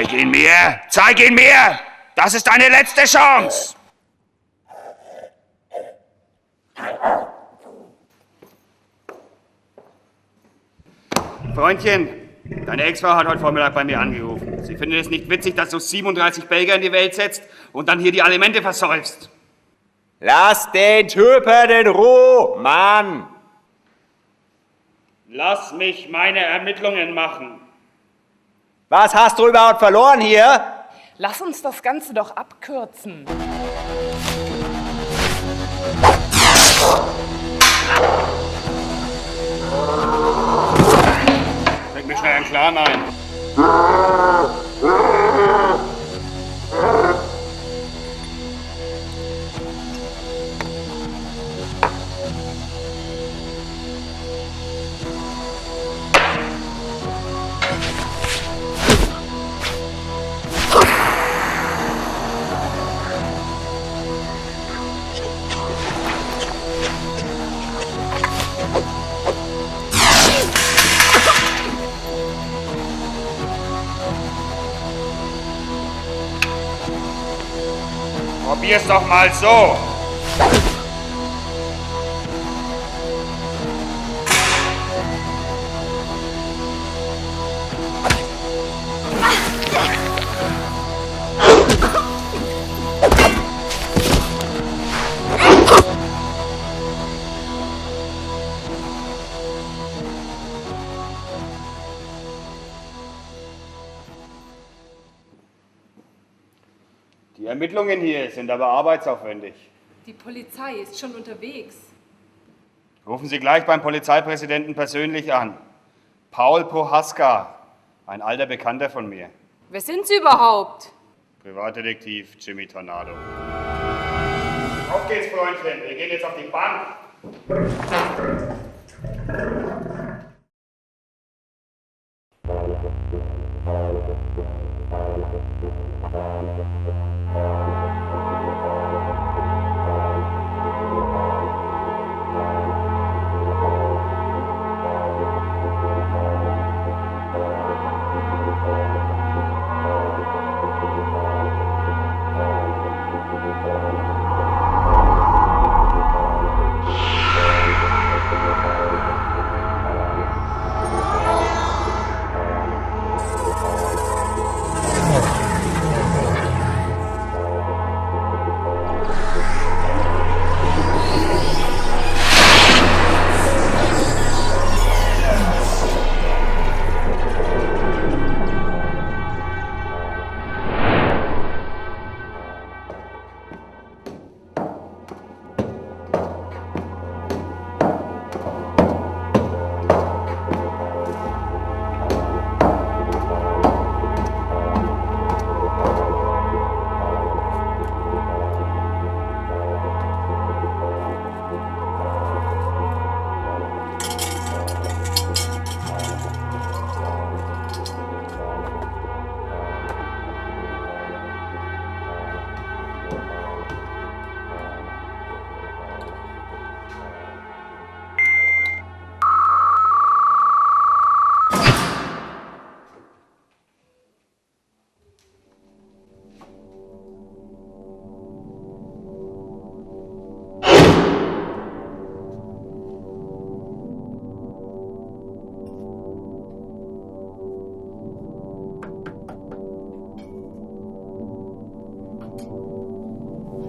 Zeig ihn mir! Zeig ihn mir! Das ist deine letzte Chance! Freundchen, deine Ex-Frau hat heute Vormittag bei mir angerufen. Sie findet es nicht witzig, dass du 37 Belgier in die Welt setzt und dann hier die Alimente versäufst. Lass den Typen in Ruhe, Mann! Lass mich meine Ermittlungen machen. Was hast du überhaupt verloren hier? Lass uns das Ganze doch abkürzen. Leg mir schnell einen Clan ein. Probier's doch mal so. Die Ermittlungen hier sind aber arbeitsaufwendig. Die Polizei ist schon unterwegs. Rufen Sie gleich beim Polizeipräsidenten persönlich an. Paul Prohaska, ein alter Bekannter von mir. Wer sind Sie überhaupt? Privatdetektiv Jimmy Tornado. Auf geht's, Freundchen. Wir gehen jetzt auf die Bank.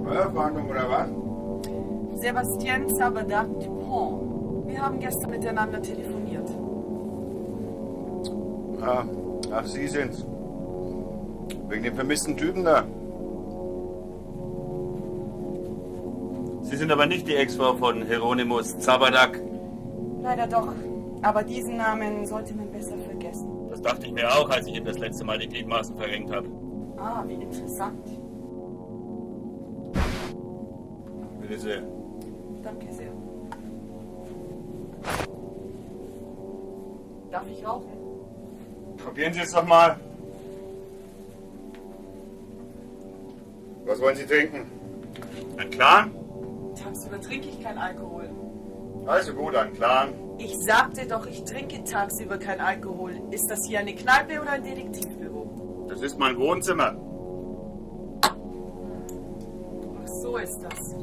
Steuerfahndung oder was? Sebastian Sabadak Dupont. Wir haben gestern miteinander telefoniert. Ach, Sie sind's. Wegen dem vermissten Typen da. Sie sind aber nicht die Ex-Frau von Hieronymus Zabadak. Leider doch. Aber diesen Namen sollte man besser vergessen. Das dachte ich mir auch, als ich ihm das letzte Mal die Gliedmaßen verrenkt habe. Ah, wie interessant. Bitte sehr. Danke sehr. Darf ich rauchen? Probieren Sie es doch mal. Was wollen Sie trinken? Ein Clan? Tagsüber trinke ich kein Alkohol. Also gut, ein Clan. Ich sagte doch, ich trinke tagsüber kein Alkohol. Ist das hier eine Kneipe oder ein Detektivbüro? Das ist mein Wohnzimmer. Ach, so ist das.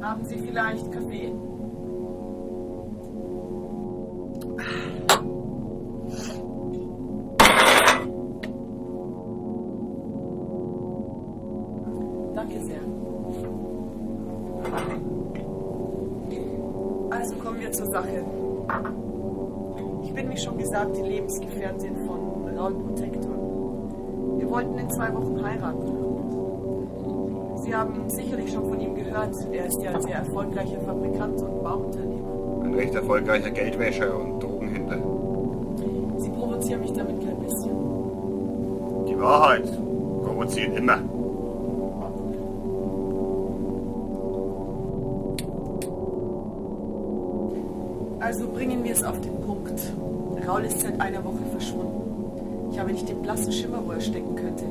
Haben Sie vielleicht Kaffee? Danke sehr. Also kommen wir zur Sache. Ich bin, wie schon gesagt, die Lebensgefährtin von Raul Protector. Wir wollten in 2 Wochen heiraten. Sie haben sicherlich schon von ihm gehört. Er ist ja ein sehr erfolgreicher Fabrikant und Bauunternehmer. Ein recht erfolgreicher Geldwäscher und Drogenhändler. Sie provozieren mich damit kein bisschen. Die Wahrheit provoziert immer. Also bringen wir es auf den Punkt. Raul ist seit einer Woche verschwunden. Ich habe nicht den blassen Schimmer, wo er stecken könnte.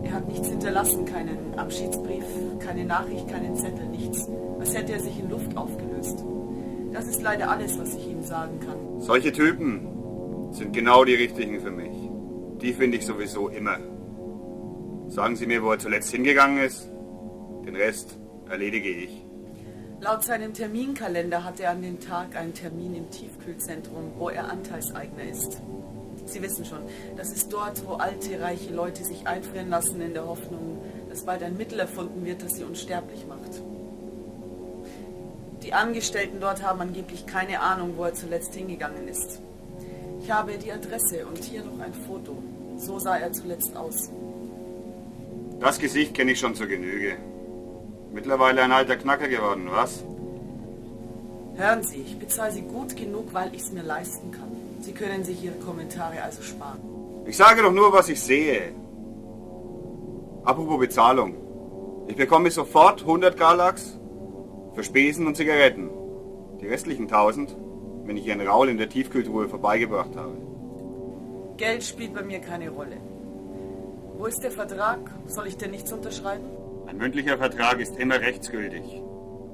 Er hat nichts hinterlassen, keinen Abschiedsbrief, keine Nachricht, keinen Zettel, nichts. Als hätte er sich in Luft aufgelöst. Das ist leider alles, was ich Ihnen sagen kann. Solche Typen sind genau die richtigen für mich. Die finde ich sowieso immer. Sagen Sie mir, wo er zuletzt hingegangen ist. Den Rest erledige ich. Laut seinem Terminkalender hat er an dem Tag einen Termin im Tiefkühlzentrum, wo er Anteilseigner ist. Sie wissen schon, das ist dort, wo alte, reiche Leute sich einfrieren lassen in der Hoffnung, dass bald ein Mittel erfunden wird, das sie unsterblich macht. Die Angestellten dort haben angeblich keine Ahnung, wo er zuletzt hingegangen ist. Ich habe die Adresse und hier noch ein Foto. So sah er zuletzt aus. Das Gesicht kenne ich schon zur Genüge. Mittlerweile ein alter Knacker geworden, was? Hören Sie, ich bezahle Sie gut genug, weil ich es mir leisten kann. Sie können sich Ihre Kommentare also sparen. Ich sage doch nur, was ich sehe. Apropos Bezahlung. Ich bekomme sofort 100 Galax für Spesen und Zigaretten. Die restlichen 1000, wenn ich Ihren Raul in der Tiefkühltruhe vorbeigebracht habe. Geld spielt bei mir keine Rolle. Wo ist der Vertrag? Soll ich denn nichts unterschreiben? Ein mündlicher Vertrag ist immer rechtsgültig.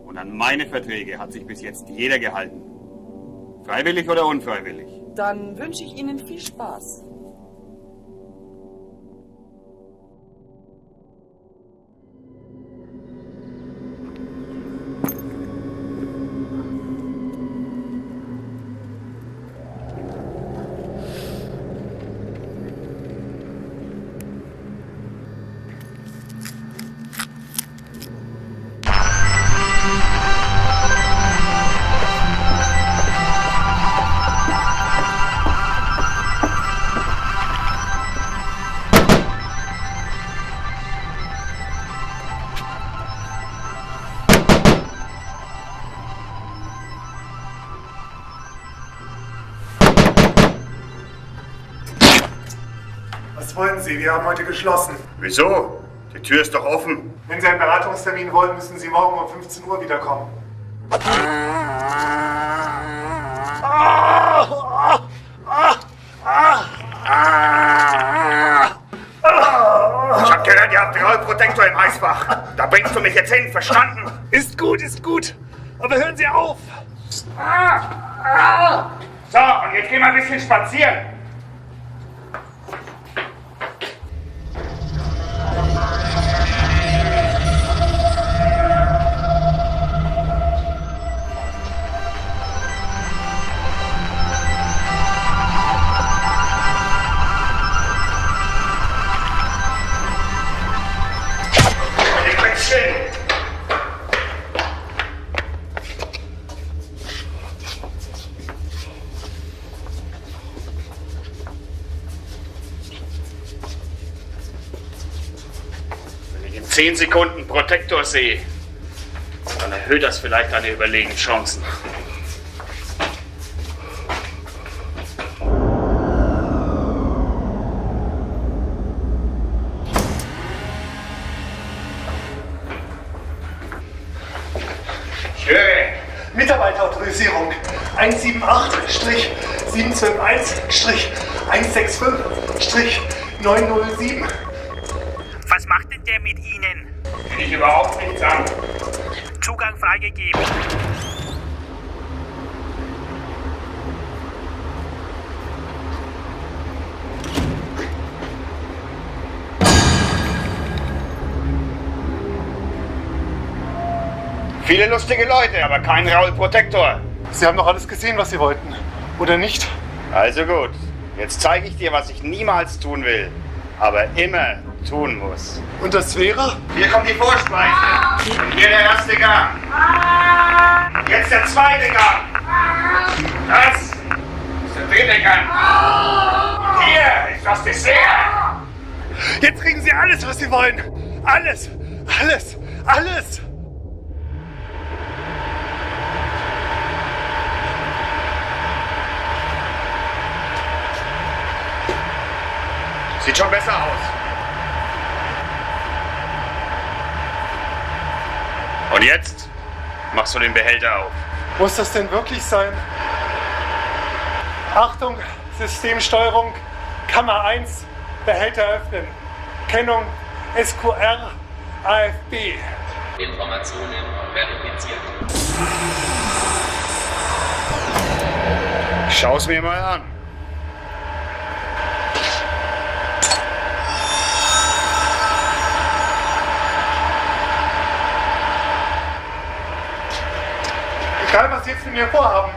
Und an meine Verträge hat sich bis jetzt jeder gehalten. Freiwillig oder unfreiwillig. Dann wünsche ich Ihnen viel Spaß. Was wollen Sie? Wir haben heute geschlossen. Wieso? Die Tür ist doch offen. Wenn Sie einen Beratungstermin wollen, müssen Sie morgen um 15 Uhr wiederkommen. Ich hab gehört, ihr habt Raul Protector im Eisfach. Da bringst du mich jetzt hin, verstanden? Ist gut, ist gut. Aber hören Sie auf. So, und jetzt gehen wir ein bisschen spazieren. Wenn ich in 10 Sekunden Protektor sehe, dann erhöht das vielleicht deine überlegenen Chancen. Ich höre. Mitarbeiterautorisierung 178-112-165-907. Was macht denn der mit Ihnen? Will ich überhaupt nichts an. Zugang freigegeben. Viele lustige Leute, aber kein Raul Protektor. Sie haben doch alles gesehen, was Sie wollten. Oder nicht? Also gut, jetzt zeige ich dir, was ich niemals tun will, aber immer tun muss. Und das wäre? Hier kommt die Vorspeise. Und hier der erste Gang. Jetzt der zweite Gang. Das ist der dritte Gang. Und hier ist das Dessert. Jetzt kriegen Sie alles, was Sie wollen. Alles. Alles. Alles. Sieht schon besser aus. Und jetzt machst du den Behälter auf. Muss das denn wirklich sein? Achtung, Systemsteuerung, Kammer 1, Behälter öffnen. Kennung SQR AFB. Informationen verifiziert. Schau's mir mal an. Egal, was Sie jetzt mit mir vorhaben.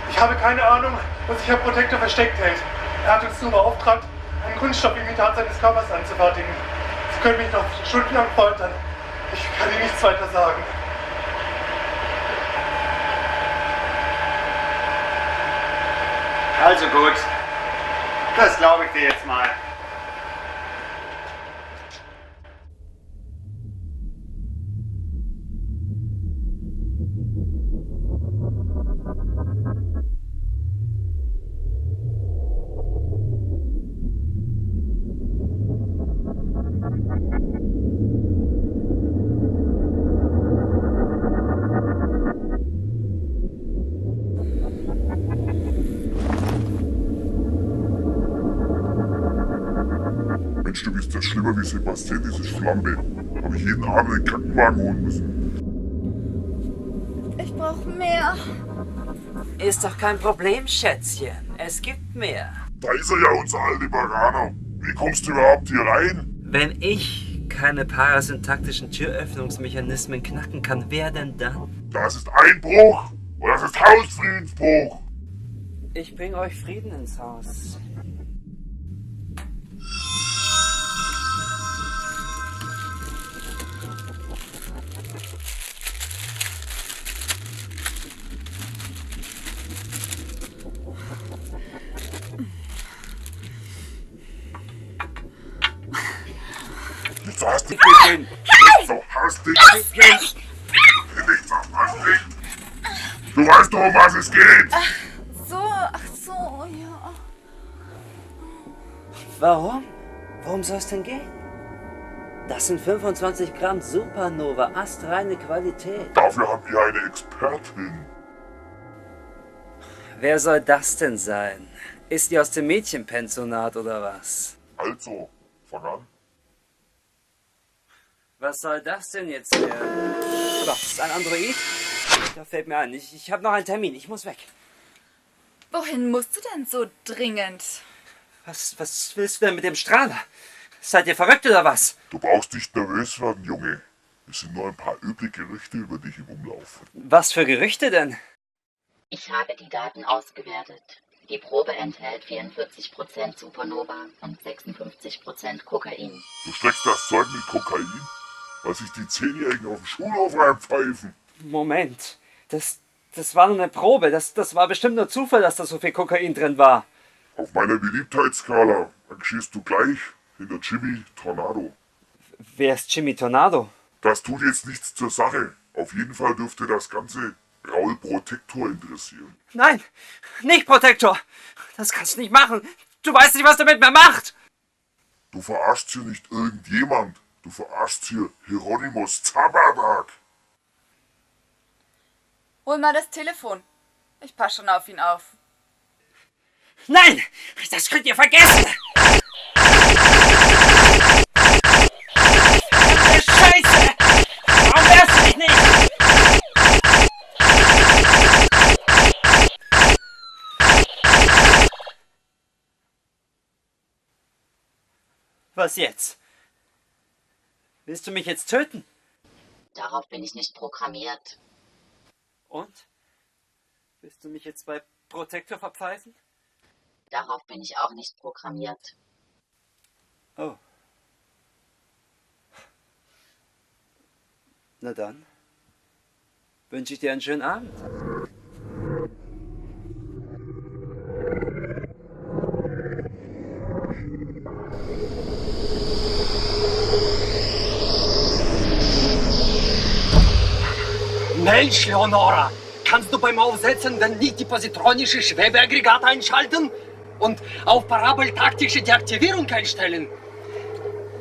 Ich habe keine Ahnung, wo sich Herr Protektor versteckt hält. Er hat uns nur beauftragt, ein Kunststoffimitat seines Körpers anzufertigen. Sie können mich noch stundenlang foltern. Ich kann Ihnen nichts weiter sagen. Also gut, das glaube ich dir jetzt mal. Mensch, du bist ja schlimmer wie Sebastian, diese Schlampe. Habe ich jeden Abend einen Krankenwagen holen müssen. Ich brauche mehr. Ist doch kein Problem, Schätzchen. Es gibt mehr. Da ist er ja, unser Aldebaraner. Wie kommst du überhaupt hier rein? Wenn ich keine parasyntaktischen Türöffnungsmechanismen knacken kann, wer denn dann? Das ist Einbruch und das ist Hausfriedensbruch. Ich bring euch Frieden ins Haus. So hastig. Hey! So hastig. Lass mich! Nicht so hastig. Du weißt doch, um was es geht. Ach so, ja. Warum? Worum soll es denn gehen? Das sind 25 Gramm Supernova, astreine Qualität. Dafür haben wir eine Expertin. Wer soll das denn sein? Ist die aus dem Mädchenpensionat oder was? Also, fang an. Was soll das denn jetzt werden? Was, ein Android? Da fällt mir ein, ich habe noch einen Termin, ich muss weg. Wohin musst du denn so dringend? Was willst du denn mit dem Strahler? Seid ihr verrückt oder was? Du brauchst nicht nervös werden, Junge. Es sind nur ein paar üble Gerüchte über dich im Umlauf. Was für Gerüchte denn? Ich habe die Daten ausgewertet. Die Probe enthält 44% Supernova und 56% Kokain. Du steckst das Zeug mit Kokain? Weil sich die 10-Jährigen auf dem Schulhof reinpfeifen. Moment, das war nur eine Probe. Das war bestimmt nur Zufall, dass da so viel Kokain drin war. Auf meiner Beliebtheitsskala rangierst du gleich hinter Jimmy Tornado. Wer ist Jimmy Tornado? Das tut jetzt nichts zur Sache. Auf jeden Fall dürfte das Ganze Raul Protektor interessieren. Nein, nicht Protektor. Das kannst du nicht machen. Du weißt nicht, was der mit mir macht. Du verarschst hier nicht irgendjemand. Du verarschst hier Hieronymus Zaberberg. Hol mal das Telefon. Ich passe schon auf ihn auf. Nein, das könnt ihr vergessen. Scheiße! Warum wehrst du dich nicht? Was jetzt? Willst du mich jetzt töten? Darauf bin ich nicht programmiert. Und? Willst du mich jetzt bei Protector verpfeifen? Darauf bin ich auch nicht programmiert. Oh. Na dann, wünsche ich dir einen schönen Abend. Mensch, Leonora, kannst du beim Aufsetzen denn nicht die positronische Schwebeaggregat einschalten und auf parabeltaktische Deaktivierung einstellen?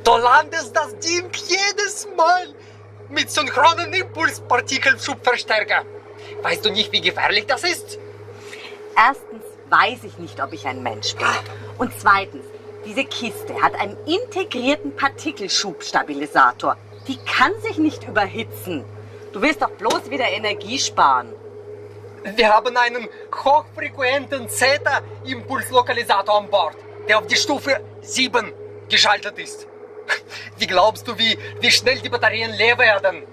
Du landest das Ding jedes Mal mit synchronen Impulspartikelschubverstärker. Weißt du nicht, wie gefährlich das ist? Erstens weiß ich nicht, ob ich ein Mensch bin. Und zweitens, diese Kiste hat einen integrierten Partikelschubstabilisator. Die kann sich nicht überhitzen. Du willst doch bloß wieder Energie sparen. Wir haben einen hochfrequenten Zeta-Impulslokalisator an Bord, der auf die Stufe 7 geschaltet ist. Wie glaubst du, wie schnell die Batterien leer werden?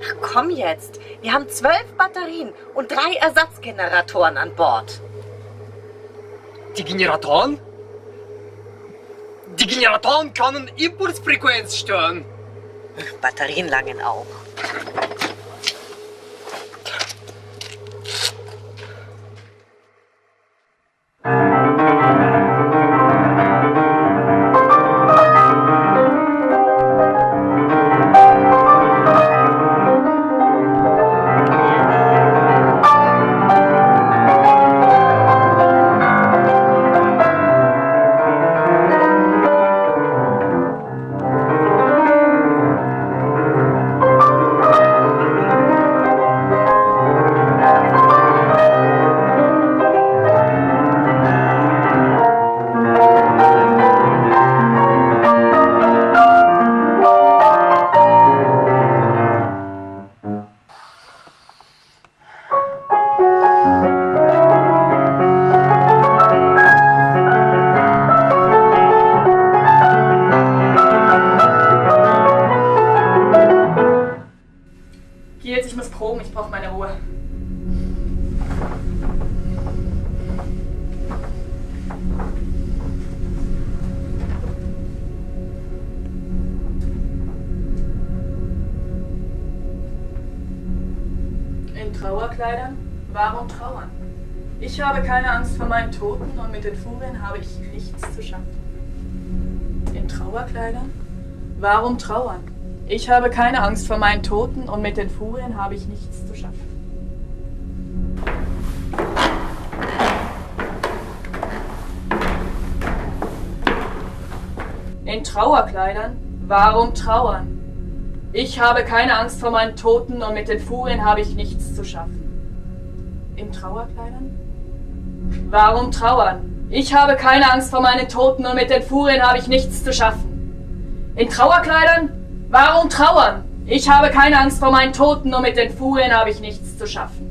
Ach, komm jetzt. Wir haben 12 Batterien und 3 Ersatzgeneratoren an Bord. Die Generatoren? Die Generatoren können Impulsfrequenz stören. Batterien langen auch. Ich brauche meine Ruhe. In Trauerkleidern? Warum trauern? Ich habe keine Angst vor meinen Toten und mit den Furien habe ich nichts zu schaffen. In Trauerkleidern? Warum trauern? Ich habe keine Angst vor meinen Toten und mit den Furien habe ich nichts zu schaffen. In Trauerkleidern? Warum trauern? Ich habe keine Angst vor meinen Toten und mit den Furien habe ich nichts zu schaffen. In Trauerkleidern? Warum trauern? Ich habe keine Angst vor meinen Toten und mit den Furien habe ich nichts zu schaffen. In Trauerkleidern? Warum trauern? Ich habe keine Angst vor meinen Toten und mit den Furien habe ich nichts zu schaffen.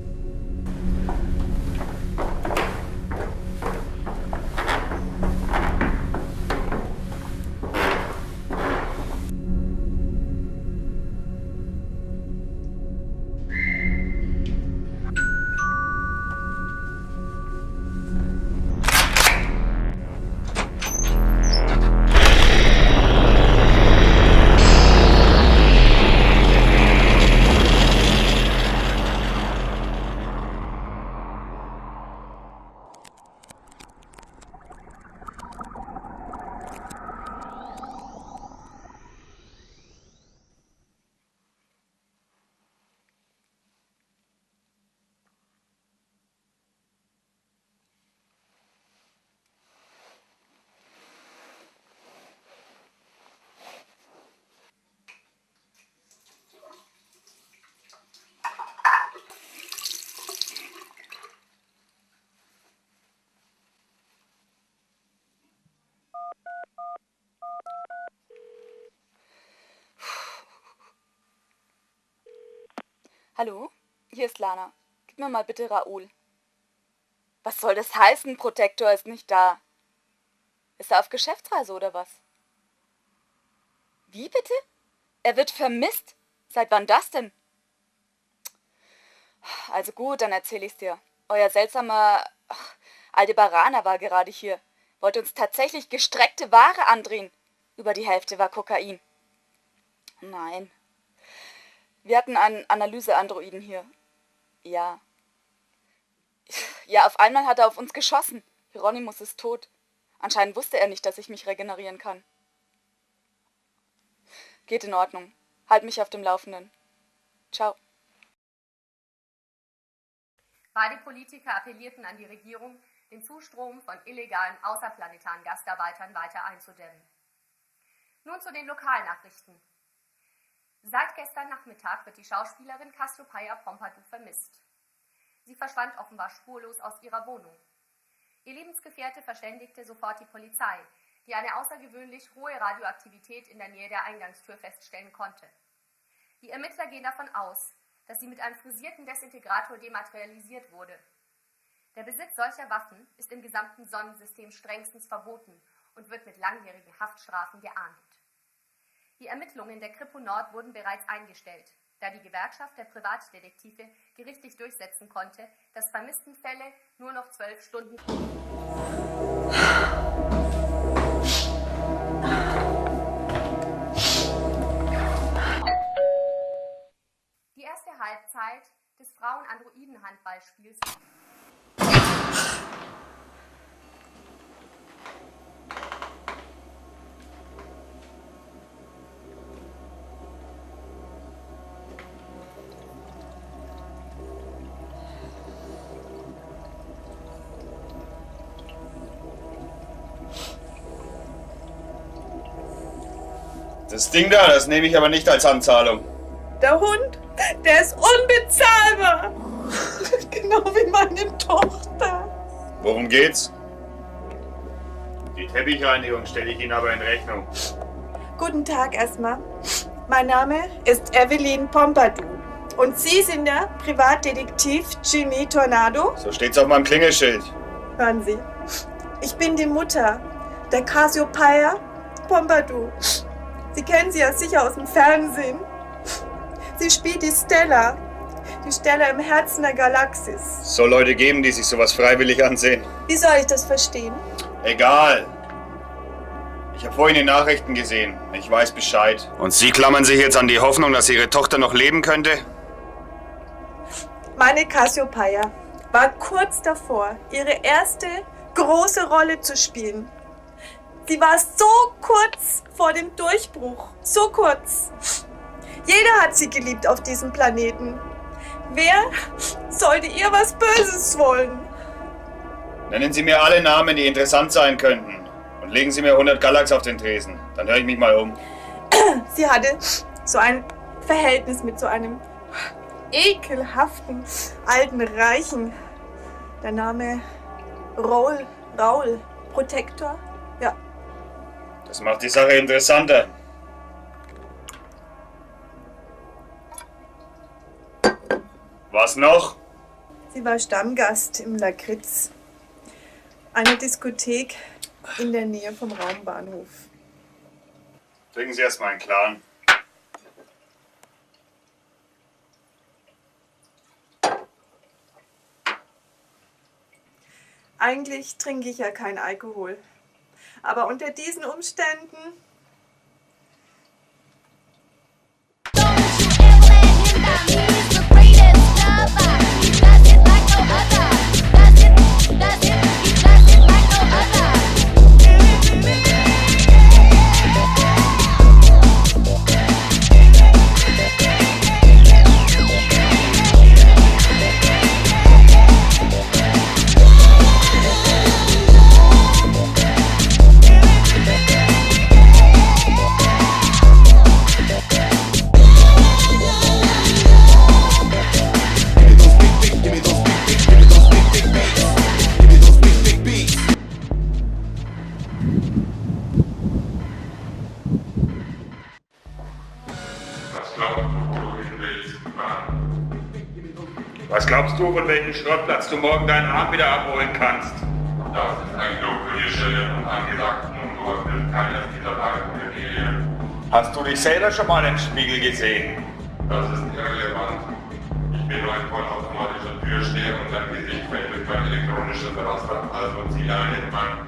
Hallo, hier ist Lana. Gib mir mal bitte Raoul. Was soll das heißen, Protector ist nicht da? Ist er auf Geschäftsreise oder was? Wie bitte? Er wird vermisst? Seit wann das denn? Also gut, dann erzähle ich's dir. Euer seltsamer Aldebaraner war gerade hier. Wollte uns tatsächlich gestreckte Ware andrehen. Über die Hälfte war Kokain. Nein. Wir hatten einen Analyseandroiden hier. Ja. Ja, auf einmal hat er auf uns geschossen. Hieronymus ist tot. Anscheinend wusste er nicht, dass ich mich regenerieren kann. Geht in Ordnung. Halt mich auf dem Laufenden. Ciao. Beide Politiker appellierten an die Regierung, den Zustrom von illegalen außerplanetaren Gastarbeitern weiter einzudämmen. Nun zu den Lokalnachrichten. Seit gestern Nachmittag wird die Schauspielerin Cassiopeia Pompadour vermisst. Sie verschwand offenbar spurlos aus ihrer Wohnung. Ihr Lebensgefährte verständigte sofort die Polizei, die eine außergewöhnlich hohe Radioaktivität in der Nähe der Eingangstür feststellen konnte. Die Ermittler gehen davon aus, dass sie mit einem frisierten Desintegrator dematerialisiert wurde. Der Besitz solcher Waffen ist im gesamten Sonnensystem strengstens verboten und wird mit langjährigen Haftstrafen geahndet. Die Ermittlungen der Kripo Nord wurden bereits eingestellt, da die Gewerkschaft der Privatdetektive gerichtlich durchsetzen konnte, dass Vermisstenfälle nur noch 12 Stunden... Die erste Halbzeit des Frauen-Androiden-Handballspiels... Das Ding da, das nehme ich aber nicht als Anzahlung. Der Hund, der ist unbezahlbar. Genau wie meine Tochter. Worum geht's? Die Teppichreinigung stelle ich Ihnen aber in Rechnung. Guten Tag erstmal. Mein Name ist Evelyn Pompadour. Und Sie sind der Privatdetektiv Jimmy Tornado? So steht's auf meinem Klingelschild. Hören Sie, ich bin die Mutter der Cassiopeia Pompadour. Sie kennen sie ja sicher aus dem Fernsehen. Sie spielt die Stella im Herzen der Galaxis. Soll Leute geben, die sich sowas freiwillig ansehen. Wie soll ich das verstehen? Egal. Ich habe vorhin die Nachrichten gesehen. Ich weiß Bescheid. Und Sie klammern sich jetzt an die Hoffnung, dass Ihre Tochter noch leben könnte? Meine Cassiopeia war kurz davor, ihre erste große Rolle zu spielen. Sie war so kurz vor dem Durchbruch. So kurz. Jeder hat sie geliebt auf diesem Planeten. Wer sollte ihr was Böses wollen? Nennen Sie mir alle Namen, die interessant sein könnten. Und legen Sie mir 100 Galax auf den Tresen. Dann höre ich mich mal um. Sie hatte so ein Verhältnis mit so einem ekelhaften alten Reichen. Der Name Raul Protector. Ja. Das macht die Sache interessanter. Was noch? Sie war Stammgast im Lakritz, einer Diskothek in der Nähe vom Raumbahnhof. Trinken Sie erstmal einen klaren. Eigentlich trinke ich ja keinen Alkohol. Aber unter diesen Umständen... Was glaubst du, von welchem Schrottplatz du morgen deinen Arm wieder abholen kannst? Das ist ein Club für die Schilder und Angesagten und dort wird keiner dieser Tage Familie. Hast du dich selber schon mal im Spiegel gesehen? Das ist irrelevant. Ich bin nur ein vollautomatischer Türsteher und dein Gesicht fällt durch mein elektronisches Raster, also ziehe einen Mann.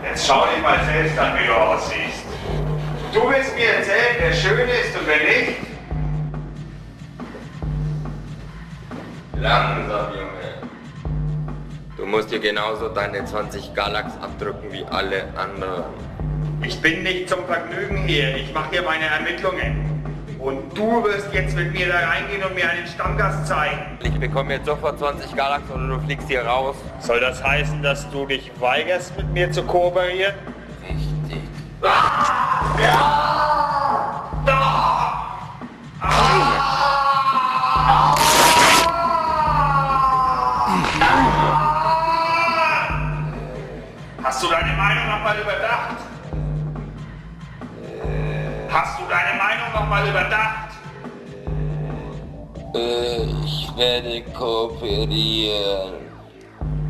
Jetzt schau dich mal selbst an, wie du aussiehst. Du willst mir erzählen, wer schön ist und wer nicht? Langsam, Junge. Du musst dir genauso deine 20 Galax abdrücken wie alle anderen. Ich bin nicht zum Vergnügen hier. Ich mache hier meine Ermittlungen. Und du wirst jetzt mit mir da reingehen und mir einen Stammgast zeigen. Ich bekomme jetzt sofort 20 Galax oder du fliegst hier raus. Soll das heißen, dass du dich weigerst, mit mir zu kooperieren? Richtig. Hast du deine Meinung nochmal überdacht? Hast du deine Meinung nochmal überdacht? Ich werde kooperieren.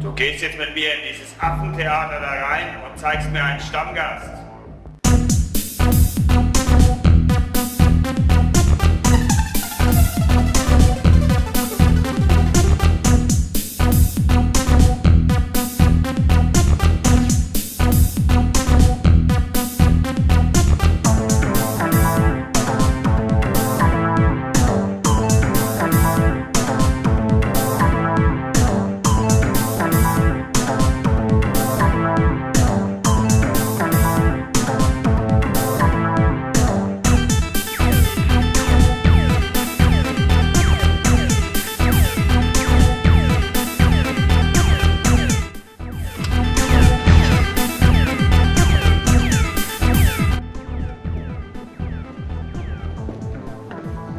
Du gehst jetzt mit mir in dieses Affentheater da rein und zeigst mir einen Stammgast.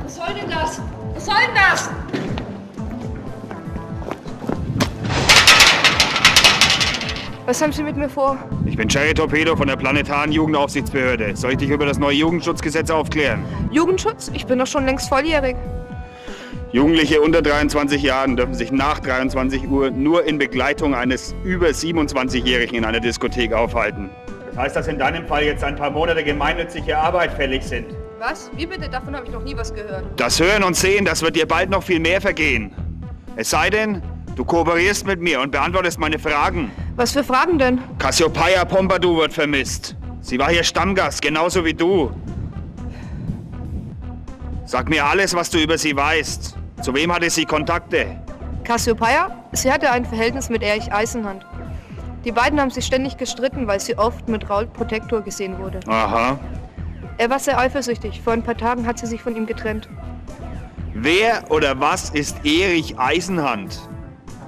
Was soll denn das? Was soll denn das? Was haben Sie mit mir vor? Ich bin Jerry Torpedo von der Planetaren Jugendaufsichtsbehörde. Soll ich dich über das neue Jugendschutzgesetz aufklären? Jugendschutz? Ich bin doch schon längst volljährig. Jugendliche unter 23 Jahren dürfen sich nach 23 Uhr nur in Begleitung eines über 27-Jährigen in einer Diskothek aufhalten. Das heißt, dass in deinem Fall jetzt ein paar Monate gemeinnützige Arbeit fällig sind. Was? Wie bitte? Davon habe ich noch nie was gehört. Das Hören und Sehen, das wird dir bald noch viel mehr vergehen. Es sei denn, du kooperierst mit mir und beantwortest meine Fragen. Was für Fragen denn? Cassiopeia Pompadour wird vermisst. Sie war hier Stammgast, genauso wie du. Sag mir alles, was du über sie weißt. Zu wem hatte sie Kontakte? Cassiopeia? Sie hatte ein Verhältnis mit Erich Eisenhand. Die beiden haben sich ständig gestritten, weil sie oft mit Raoul Protector gesehen wurde. Aha. Er war sehr eifersüchtig. Vor ein paar Tagen hat sie sich von ihm getrennt. Wer oder was ist Erich Eisenhand?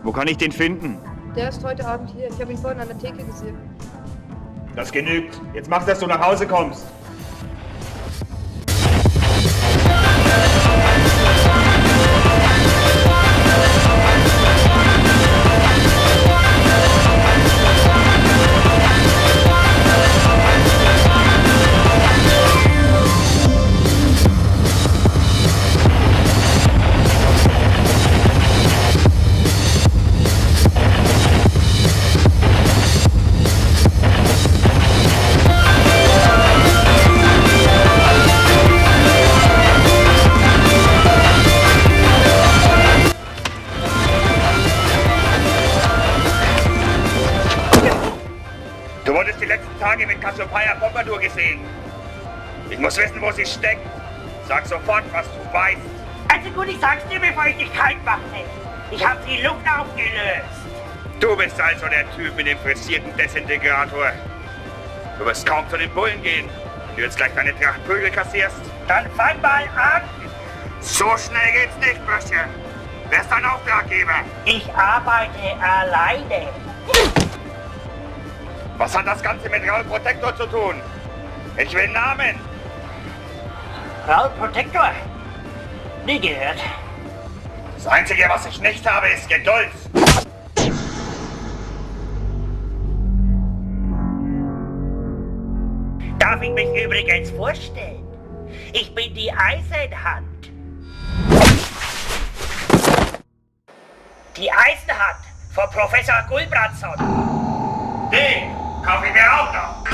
Wo kann ich den finden? Der ist heute Abend hier. Ich habe ihn vorhin an der Theke gesehen. Das genügt. Jetzt mach, dass du nach Hause kommst. Du wurdest die letzten Tage mit Cassiopeia Pompadour gesehen. Ich muss wissen, wo sie steckt. Sag sofort, was du weißt. Also gut, ich sag's dir, bevor ich dich kalt mache. Ich habe die Luft aufgelöst. Du bist also der Typ mit dem frisierten Desintegrator. Du wirst kaum zu den Bullen gehen, wenn du jetzt gleich deine Trachtprügel kassierst. Dann fang mal an. So schnell geht's nicht, Bürschchen. Wer ist dein Auftraggeber? Ich arbeite alleine. Was hat das Ganze mit Raoul Protector zu tun? Ich will Namen. Raoul Protector? Nie gehört. Das Einzige, was ich nicht habe, ist Geduld. Darf ich mich übrigens vorstellen? Ich bin die Eisenhand. Die Eisenhand von Professor Gulbrandsson. Den kaufe ich mir auch noch.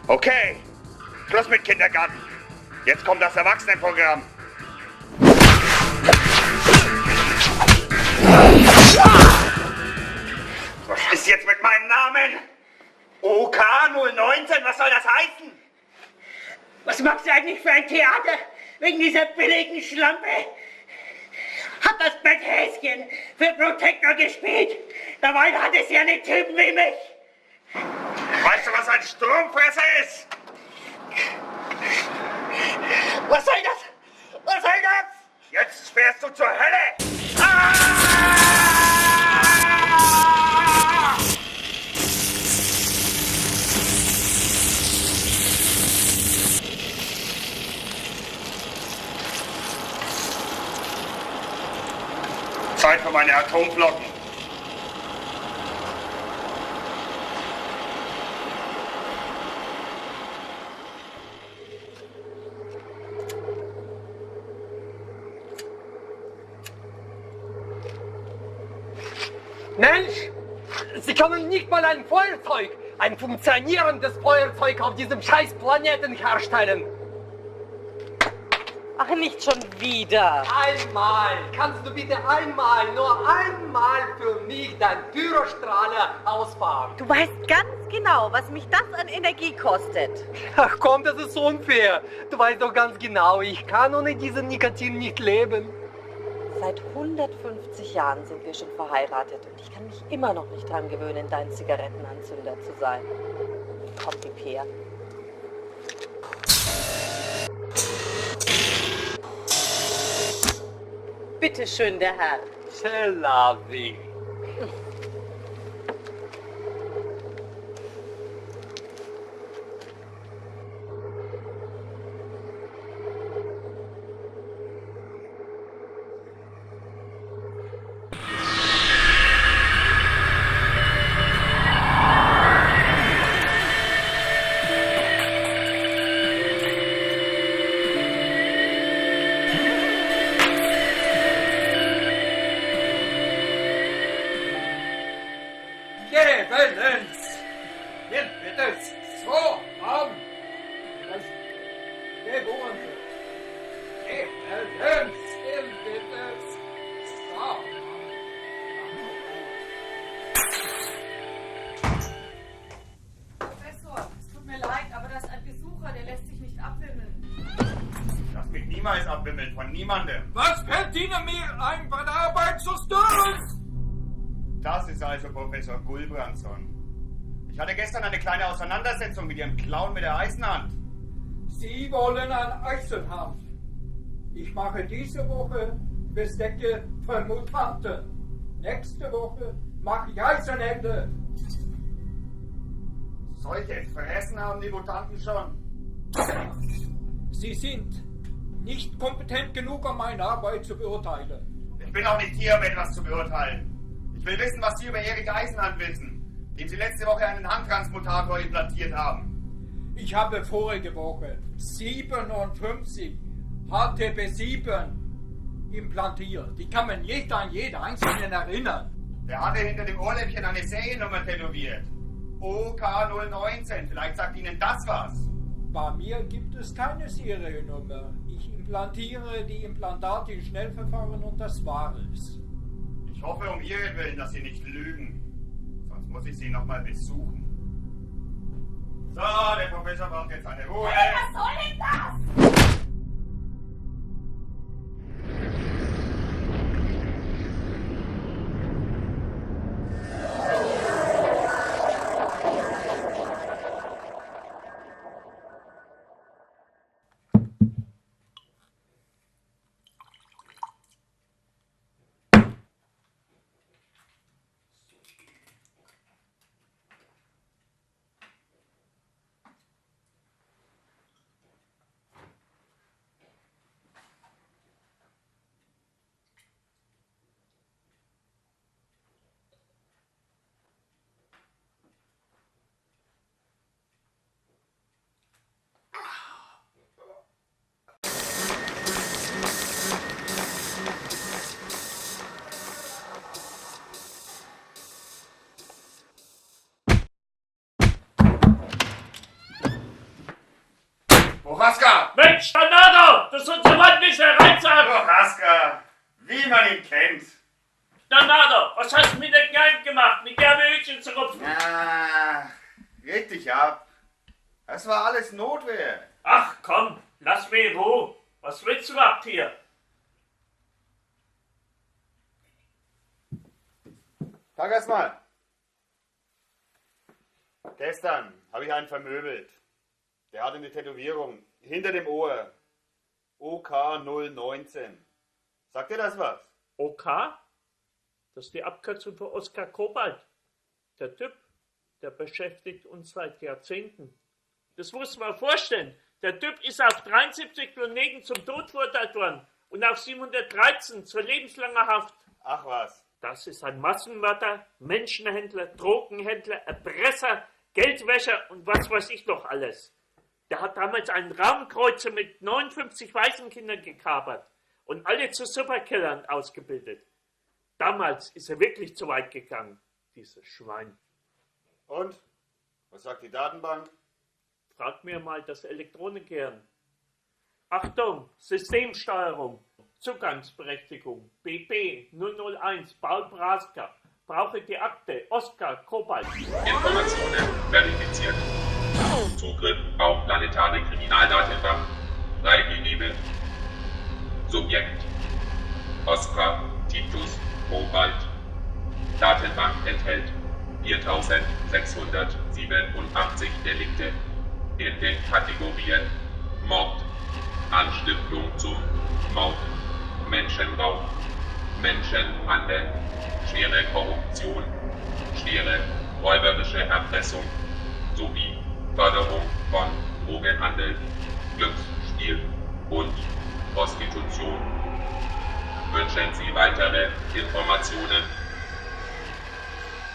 Okay, Schluss mit Kindergarten. Jetzt kommt das Erwachsenenprogramm. Was ist jetzt mit meinem Namen? OK 019, was soll das heißen? Was machst du eigentlich für ein Theater? Wegen dieser billigen Schlampe? Hat das Bett Häschen für Protector gespielt? Dabei hat es ja einen Typen wie mich. Weißt du, was ein Stromfresser ist? Was soll das? Was soll das? Jetzt fährst du zur Hölle! Zeit für meine Atomflocken. Mensch, Sie können nicht mal ein Feuerzeug, ein funktionierendes Feuerzeug auf diesem scheiß Planeten herstellen. Ach, nicht schon wieder. Einmal, kannst du bitte einmal, nur einmal für mich deinen Pyrostrahler ausfahren? Du weißt ganz genau, was mich das an Energie kostet. Ach komm, das ist unfair. Du weißt doch ganz genau, ich kann ohne diesen Nikotin nicht leben. Seit 150 Jahren sind wir schon verheiratet und ich kann mich immer noch nicht dran gewöhnen, dein Zigarettenanzünder zu sein. Komm, gib her. Bitte schön, der Herr. C'est la vie. Professor, es tut mir leid, aber da ist ein Besucher, der lässt sich nicht abwimmeln. Das geht niemals abwimmeln von niemandem. Was fällt Ihnen mir ein, bei der Arbeit zu stören? Das ist also Professor Gulbrandsson. Ich hatte gestern eine kleine Auseinandersetzung mit Ihrem Clown mit der Eisenhand. Sie wollen ein Eisenhand. Ich mache diese Woche Bestecke für Mutanten. Nächste Woche mache ich Eisenhände. Solche Fressen haben die Mutanten schon. Sie sind nicht kompetent genug, um meine Arbeit zu beurteilen. Ich bin auch nicht hier, um etwas zu beurteilen. Ich will wissen, was Sie über Erik Eisenhand wissen, dem Sie letzte Woche einen Handtransmutator implantiert haben. Ich habe vorige Woche 57 HTP7 implantiert. Ich kann mich nicht an jeden einzelnen erinnern. Der hatte hinter dem Ohrläppchen eine Seriennummer tätowiert. OK 019, vielleicht sagt Ihnen das was. Bei mir gibt es keine Seriennummer. Ich implantiere die Implantate in Schnellverfahren und das war es. Ich hoffe um Ihretwillen, dass Sie nicht lügen. Sonst muss ich Sie nochmal besuchen. So, der Professor braucht jetzt eine Ruhe. Hey, was soll denn das? Mensch, Danado, das ist unser Mann nicht hereinsagen! Doch, Aska, wie man ihn kennt. Danado, was hast du mit der Kleinen gemacht? Mit der Hütchen zu rupfen? Ah, red dich ab. Das war alles Notwehr. Ach komm, lass mich in Ruhe. Was willst du überhaupt hier? Sag erst mal. Gestern habe ich einen vermöbelt. Der hatte eine Tätowierung hinter dem Ohr. OK 019. Sagt dir das was? OK? Das ist die Abkürzung für Oskar Kobalt. Der Typ, der beschäftigt uns seit Jahrzehnten. Das muss man vorstellen. Der Typ ist auf 73 Planeten zum Tod verurteilt worden und auf 713 zur lebenslanger Haft. Ach was. Das ist ein Massenmörder, Menschenhändler, Drogenhändler, Erpresser, Geldwäscher und was weiß ich noch alles. Der hat damals einen Raumkreuzer mit 59 Waisenkindern gekapert und alle zu Superkillern ausgebildet. Damals ist er wirklich zu weit gegangen, dieses Schwein. Und? Was sagt die Datenbank? Frag mir mal das Elektronengehirn. Achtung, Systemsteuerung, Zugangsberechtigung, BP 001, Paul Braska. Brauche die Akte, Oskar Kobalt. Informationen verifiziert. Zugriff auf planetare Kriminaldatenbank freigegeben. Subjekt Oskar Titus Kobalt. Datenbank enthält 4687 Delikte in den Kategorien Mord, Anstiftung zum Mord, Menschenraub, Menschenhandel, schwere Korruption, schwere räuberische Erpressung sowie Förderung von Drogenhandel, Glücksspiel und Prostitution. Wünschen Sie weitere Informationen?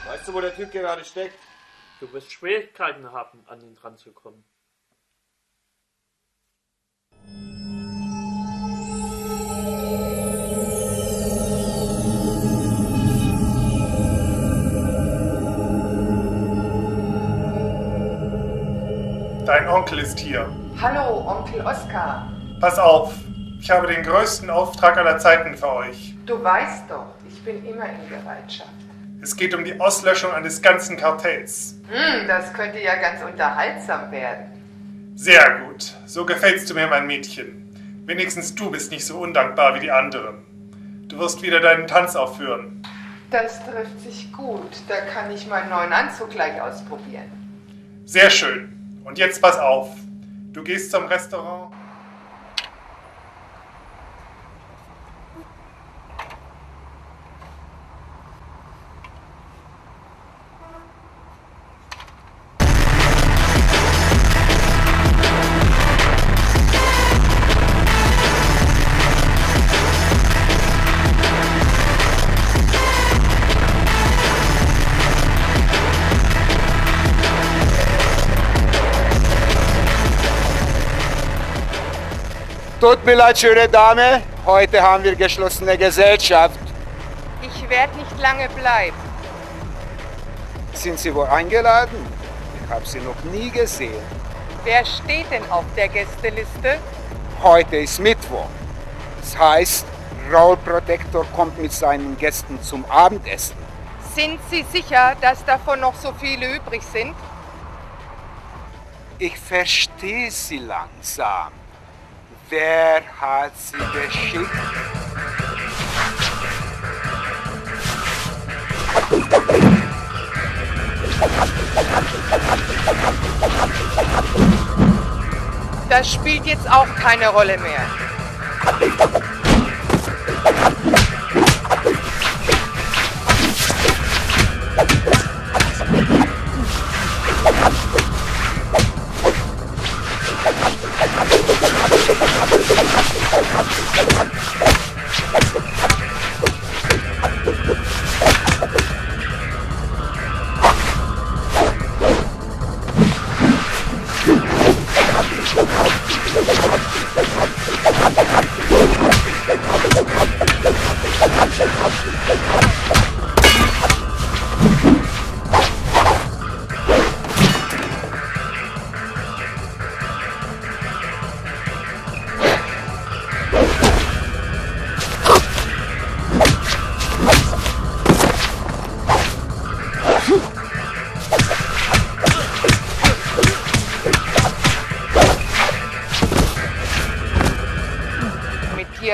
Weißt du, wo der Typ gerade steckt? Du wirst Schwierigkeiten haben, an ihn ranzukommen. Dein Onkel ist hier. Hallo, Onkel Oskar. Pass auf, ich habe den größten Auftrag aller Zeiten für euch. Du weißt doch, ich bin immer in Bereitschaft. Es geht um die Auslöschung eines ganzen Kartells. Das könnte ja ganz unterhaltsam werden. Sehr gut, so gefällst du mir, mein Mädchen. Wenigstens du bist nicht so undankbar wie die anderen. Du wirst wieder deinen Tanz aufführen. Das trifft sich gut, da kann ich meinen neuen Anzug gleich ausprobieren. Sehr schön. Und jetzt pass auf. Du gehst zum Restaurant. Tut mir leid, schöne Dame. Heute haben wir geschlossene Gesellschaft. Ich werde nicht lange bleiben. Sind Sie wohl eingeladen? Ich habe Sie noch nie gesehen. Wer steht denn auf der Gästeliste? Heute ist Mittwoch. Das heißt, Raul Protector kommt mit seinen Gästen zum Abendessen. Sind Sie sicher, dass davon noch so viele übrig sind? Ich verstehe Sie langsam. Wer hat Sie geschickt? Das spielt jetzt auch keine Rolle mehr.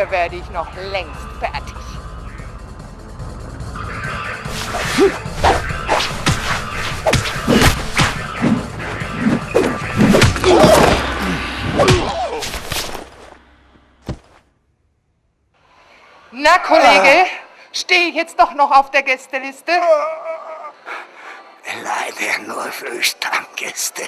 dir werde ich noch längst fertig. Na, Kollege, stehe ich jetzt doch noch auf der Gästeliste? Leider nur für Stammgäste.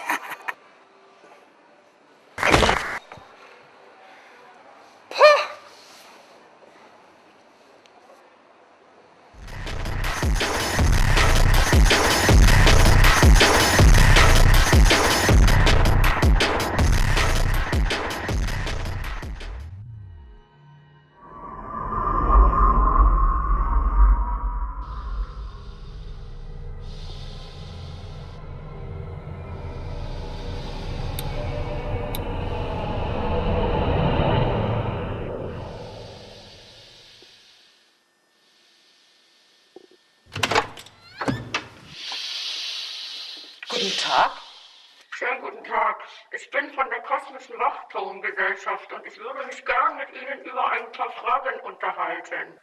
Guten Tag. Schönen guten Tag. Ich bin von der Kosmischen Wachturmgesellschaft und ich würde mich gern mit Ihnen über ein paar Fragen unterhalten.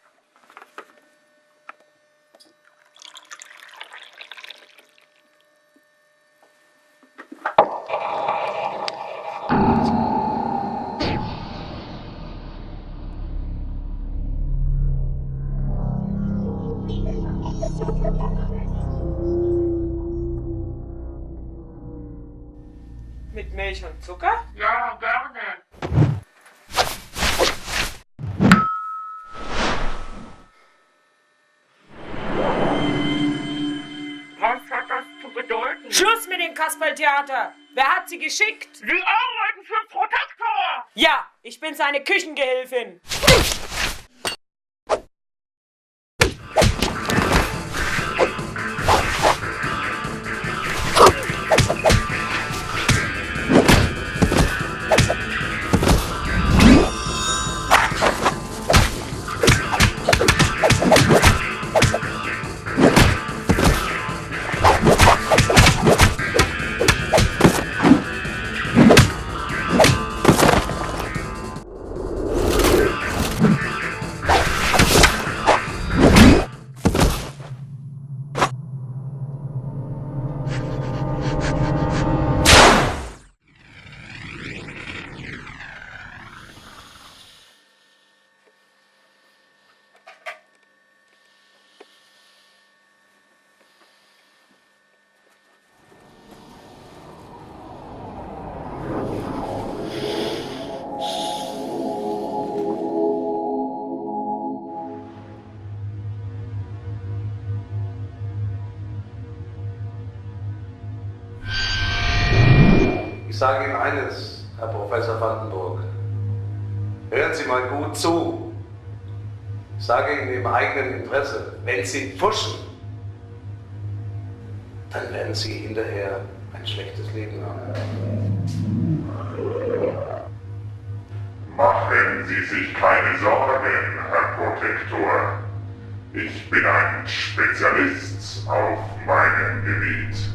Mit Milch und Zucker? Ja, gerne. Was hat das zu bedeuten? Schluss mit dem Kasperltheater! Wer hat Sie geschickt? Sie arbeiten für Protektor! Ja, ich bin seine Küchengehilfin. Ich sage Ihnen eines, Herr Professor Vandenburg. Hören Sie mal gut zu. Ich sage Ihnen im eigenen Interesse, wenn Sie pfuschen, dann werden Sie hinterher ein schlechtes Leben haben. Machen Sie sich keine Sorgen, Herr Protektor. Ich bin ein Spezialist auf meinem Gebiet.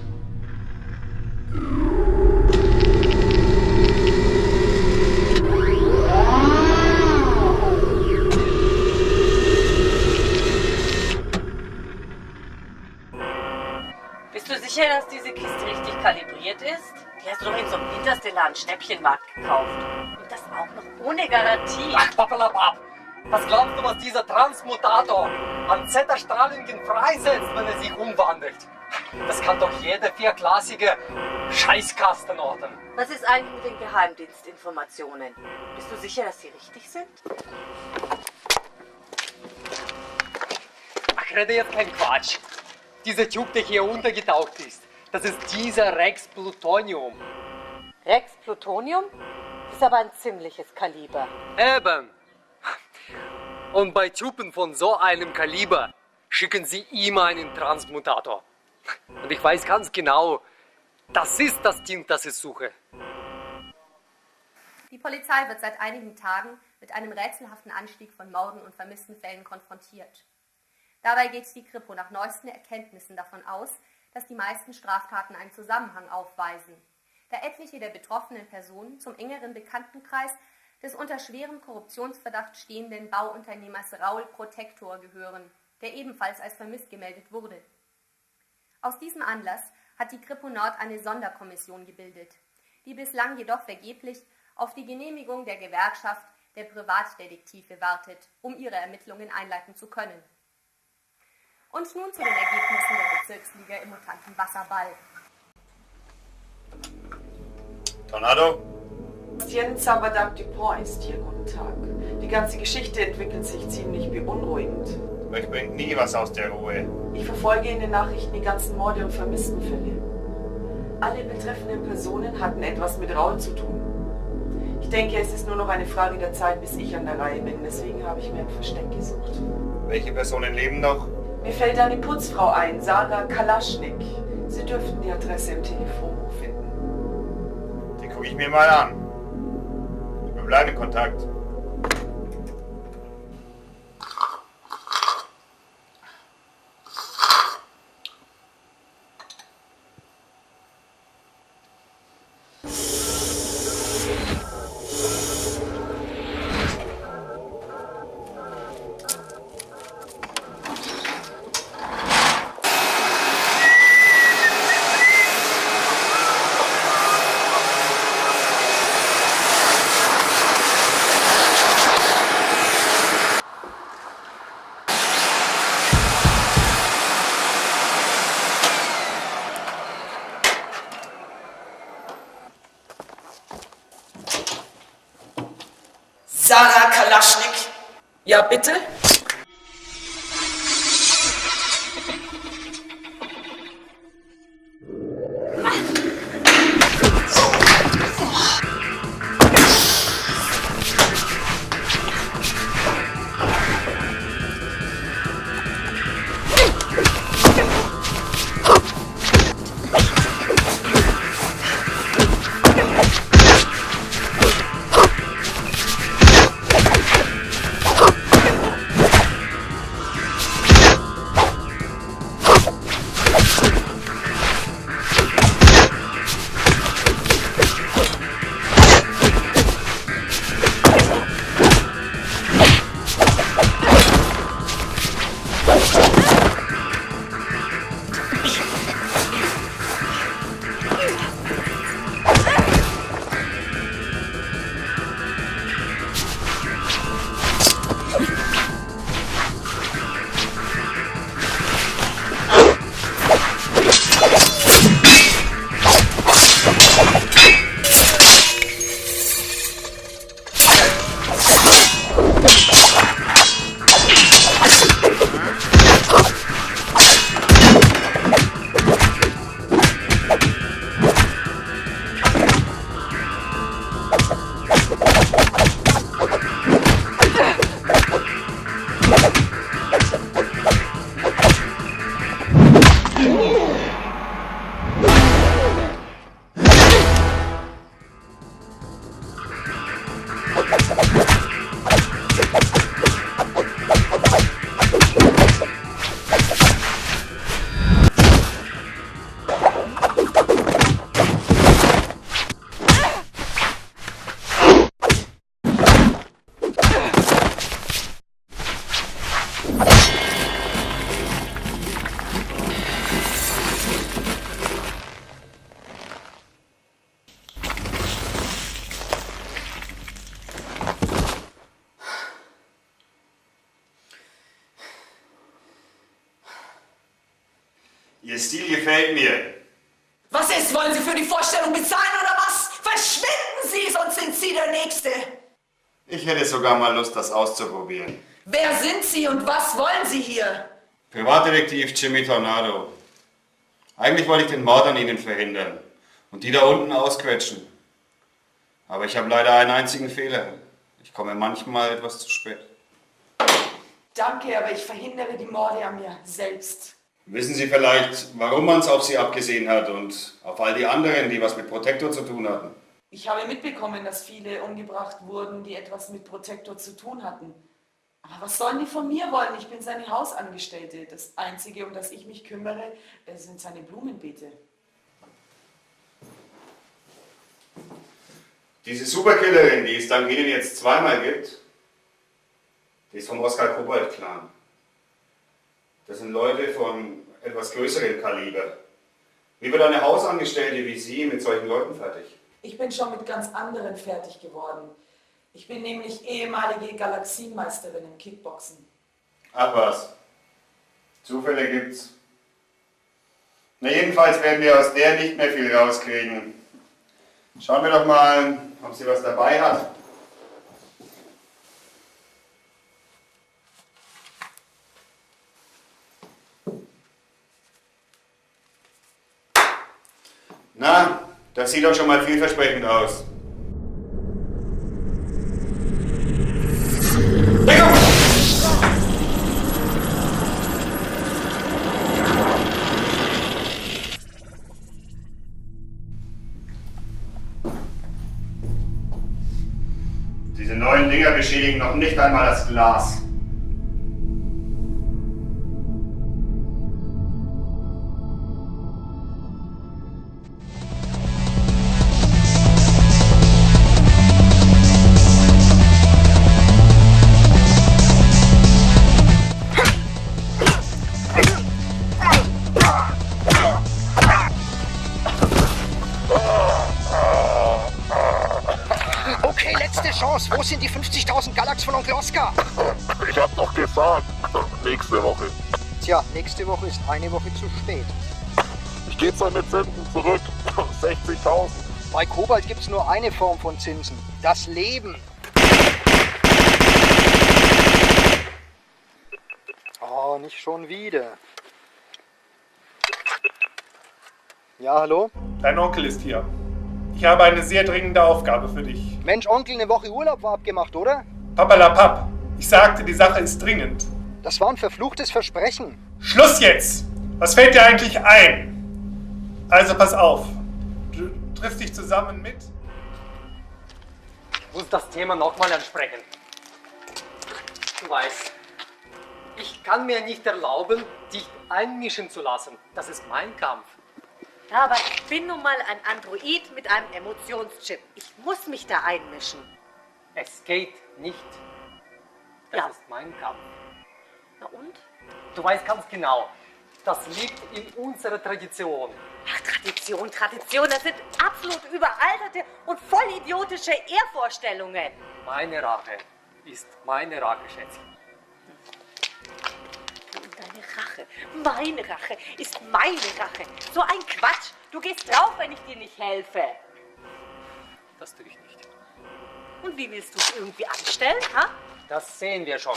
Bist du sicher, dass diese Kiste richtig kalibriert ist? Die hast du doch in so einem interstellaren Schnäppchenmarkt gekauft. Und das auch noch ohne Garantie. Ach, Pappelapapp! Was glaubst du, was dieser Transmutator an Zeta-Strahlungen freisetzt, wenn er sich umwandelt? Das kann doch jede vierklassige Scheißkasten orten. Was ist eigentlich mit den Geheimdienstinformationen? Bist du sicher, dass sie richtig sind? Ach, rede jetzt kein Quatsch. Dieser Typ, der hier untergetaucht ist, das ist dieser Rex Plutonium. Rex Plutonium? Ist aber ein ziemliches Kaliber. Eben. Und bei Typen von so einem Kaliber schicken sie immer einen Transmutator. Und ich weiß ganz genau, das ist das Ding, das ich suche. Die Polizei wird seit einigen Tagen mit einem rätselhaften Anstieg von Morden und vermissten Fällen konfrontiert. Dabei geht die Kripo nach neuesten Erkenntnissen davon aus, dass die meisten Straftaten einen Zusammenhang aufweisen, da etliche der betroffenen Personen zum engeren Bekanntenkreis des unter schwerem Korruptionsverdacht stehenden Bauunternehmers Raul Protector gehören, der ebenfalls als vermisst gemeldet wurde. Aus diesem Anlass hat die Kripo Nord eine Sonderkommission gebildet, die bislang jedoch vergeblich auf die Genehmigung der Gewerkschaft der Privatdetektive wartet, um ihre Ermittlungen einleiten zu können. Und nun zu den Ergebnissen der Bezirksliga im mutanten Wasserball. Tornado? Etienne Sabadab Dupont ist hier. Guten Tag. Die ganze Geschichte entwickelt sich ziemlich beunruhigend. Euch bringt nie was aus der Ruhe. Ich verfolge in den Nachrichten die ganzen Morde und Vermisstenfälle. Alle betreffenden Personen hatten etwas mit Raul zu tun. Ich denke, es ist nur noch eine Frage der Zeit, bis ich an der Reihe bin. Deswegen habe ich mir ein Versteck gesucht. Welche Personen leben noch? Mir fällt eine Putzfrau ein, Sarah Kalaschnik. Sie dürften die Adresse im Telefonbuch finden. Die gucke ich mir mal an. Wir bleiben in Kontakt. Sarah Kalaschnik. Ja, bitte? Ihr Stil gefällt mir. Was ist? Wollen Sie für die Vorstellung bezahlen oder was? Verschwinden Sie, sonst sind Sie der Nächste. Ich hätte sogar mal Lust, das auszuprobieren. Wer sind Sie und was wollen Sie hier? Privatdetektiv Jimmy Tornado. Eigentlich wollte ich den Mord an Ihnen verhindern und die da unten ausquetschen. Aber ich habe leider einen einzigen Fehler. Ich komme manchmal etwas zu spät. Danke, aber ich verhindere die Morde an mir selbst. Wissen Sie vielleicht, warum man es auf Sie abgesehen hat und auf all die anderen, die was mit Protector zu tun hatten? Ich habe mitbekommen, dass viele umgebracht wurden, die etwas mit Protector zu tun hatten. Aber was sollen die von mir wollen? Ich bin seine Hausangestellte. Das Einzige, um das ich mich kümmere, sind seine Blumenbeete. Diese Superkillerin, die es dank Ihnen jetzt zweimal gibt, die ist vom Oskar-Kobold-Clan. Das sind Leute von etwas größerem Kaliber. Wie wird eine Hausangestellte wie Sie mit solchen Leuten fertig? Ich bin schon mit ganz anderen fertig geworden. Ich bin nämlich ehemalige Galaxienmeisterin im Kickboxen. Ach was. Zufälle gibt's. Na jedenfalls werden wir aus der nicht mehr viel rauskriegen. Schauen wir doch mal, ob sie was dabei hat. Na, das sieht doch schon mal vielversprechend aus. Diese neuen Dinger beschädigen noch nicht einmal das Glas. Okay, letzte Chance. Wo sind die 50.000 Galax von Onkel Oskar? Ich hab doch gesagt, nächste Woche. Tja, nächste Woche ist eine Woche zu spät. Ich geh zwar mit Zinsen zurück. 60.000. Bei Kobalt gibt's nur eine Form von Zinsen. Das Leben. Oh, nicht schon wieder. Ja, hallo? Dein Onkel ist hier. Ich habe eine sehr dringende Aufgabe für dich. Mensch, Onkel, eine Woche Urlaub war abgemacht, oder? Papalapap. Ich sagte, die Sache ist dringend. Das war ein verfluchtes Versprechen. Schluss jetzt! Was fällt dir eigentlich ein? Also pass auf. Du triffst dich zusammen mit... Ich muss das Thema nochmal ansprechen. Du weißt, ich kann mir nicht erlauben, dich einmischen zu lassen. Das ist mein Kampf. Ja, aber ich bin nun mal ein Android mit einem Emotionschip. Ich muss mich da einmischen. Es geht nicht. Das ist mein Kampf. Na und? Du weißt ganz genau, das liegt in unserer Tradition. Ach, Tradition, das sind absolut überalterte und vollidiotische Ehrvorstellungen. Meine Rache ist meine Rache, Schätzchen. Meine Rache ist meine Rache. So ein Quatsch. Du gehst drauf, wenn ich dir nicht helfe. Das tue ich nicht. Und wie willst du es irgendwie anstellen, ha? Das sehen wir schon.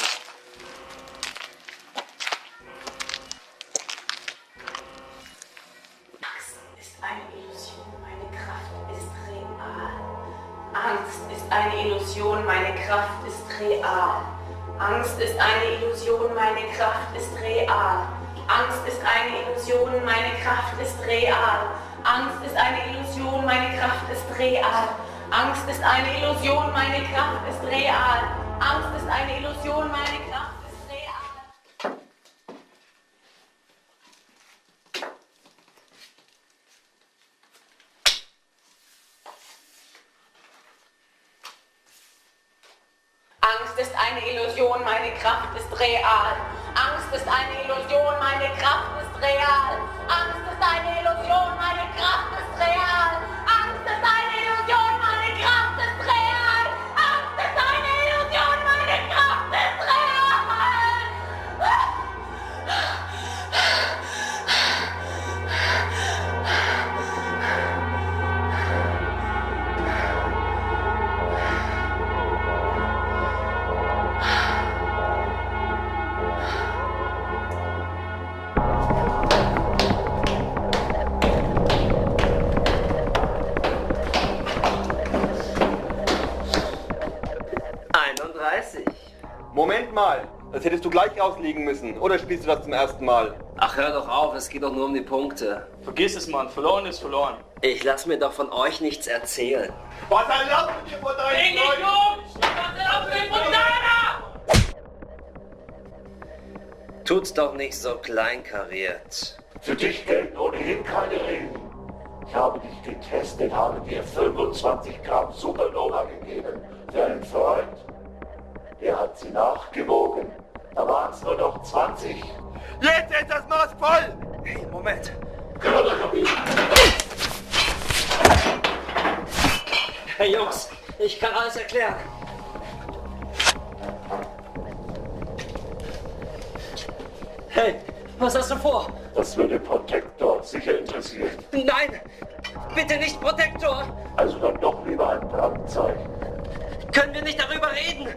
Angst ist eine Illusion, meine Kraft ist real. Angst ist eine Illusion, meine Kraft ist real. Angst ist eine Illusion, meine Kraft ist real. Angst ist eine Illusion, meine Kraft ist real. Angst ist eine Illusion, meine Kraft ist real. Angst ist eine Illusion, meine Kraft ist real. Angst ist eine Illusion, meine Kraft ist real. Angst ist eine Illusion, meine Kraft ist real. Angst ist eine Illusion, meine Kraft ist real. Angst ist eine Illusion, meine Kraft ist real. Angst ist eine Illusion, meine Kraft ist real. Angst ist eine Illusion, meine Kraft ist real. Moment mal, das hättest du gleich auslegen müssen. Oder spielst du das zum ersten Mal? Ach, hör doch auf, es geht doch nur um die Punkte. Vergiss es, Mann. Verloren ist verloren. Ich lass mir doch von euch nichts erzählen. Was erlaubt ihr von deinen Leuten? Was erlaubt ihr von deiner? Tut's doch nicht so kleinkariert. Für dich gelten ohnehin keine Regeln. Ich habe dich getestet, habe dir 25 Gramm Supernova gegeben. Für einen Freund, der hat sie nachgewogen. Da waren es nur noch 20. Jetzt ist das Maß voll! Hey, Moment. Hey Jungs, ich kann alles erklären. Hey, was hast du vor? Das würde Protector sicher interessieren. Nein, bitte nicht Protector. Also dann doch lieber ein Brandzeichen. Können wir nicht darüber reden?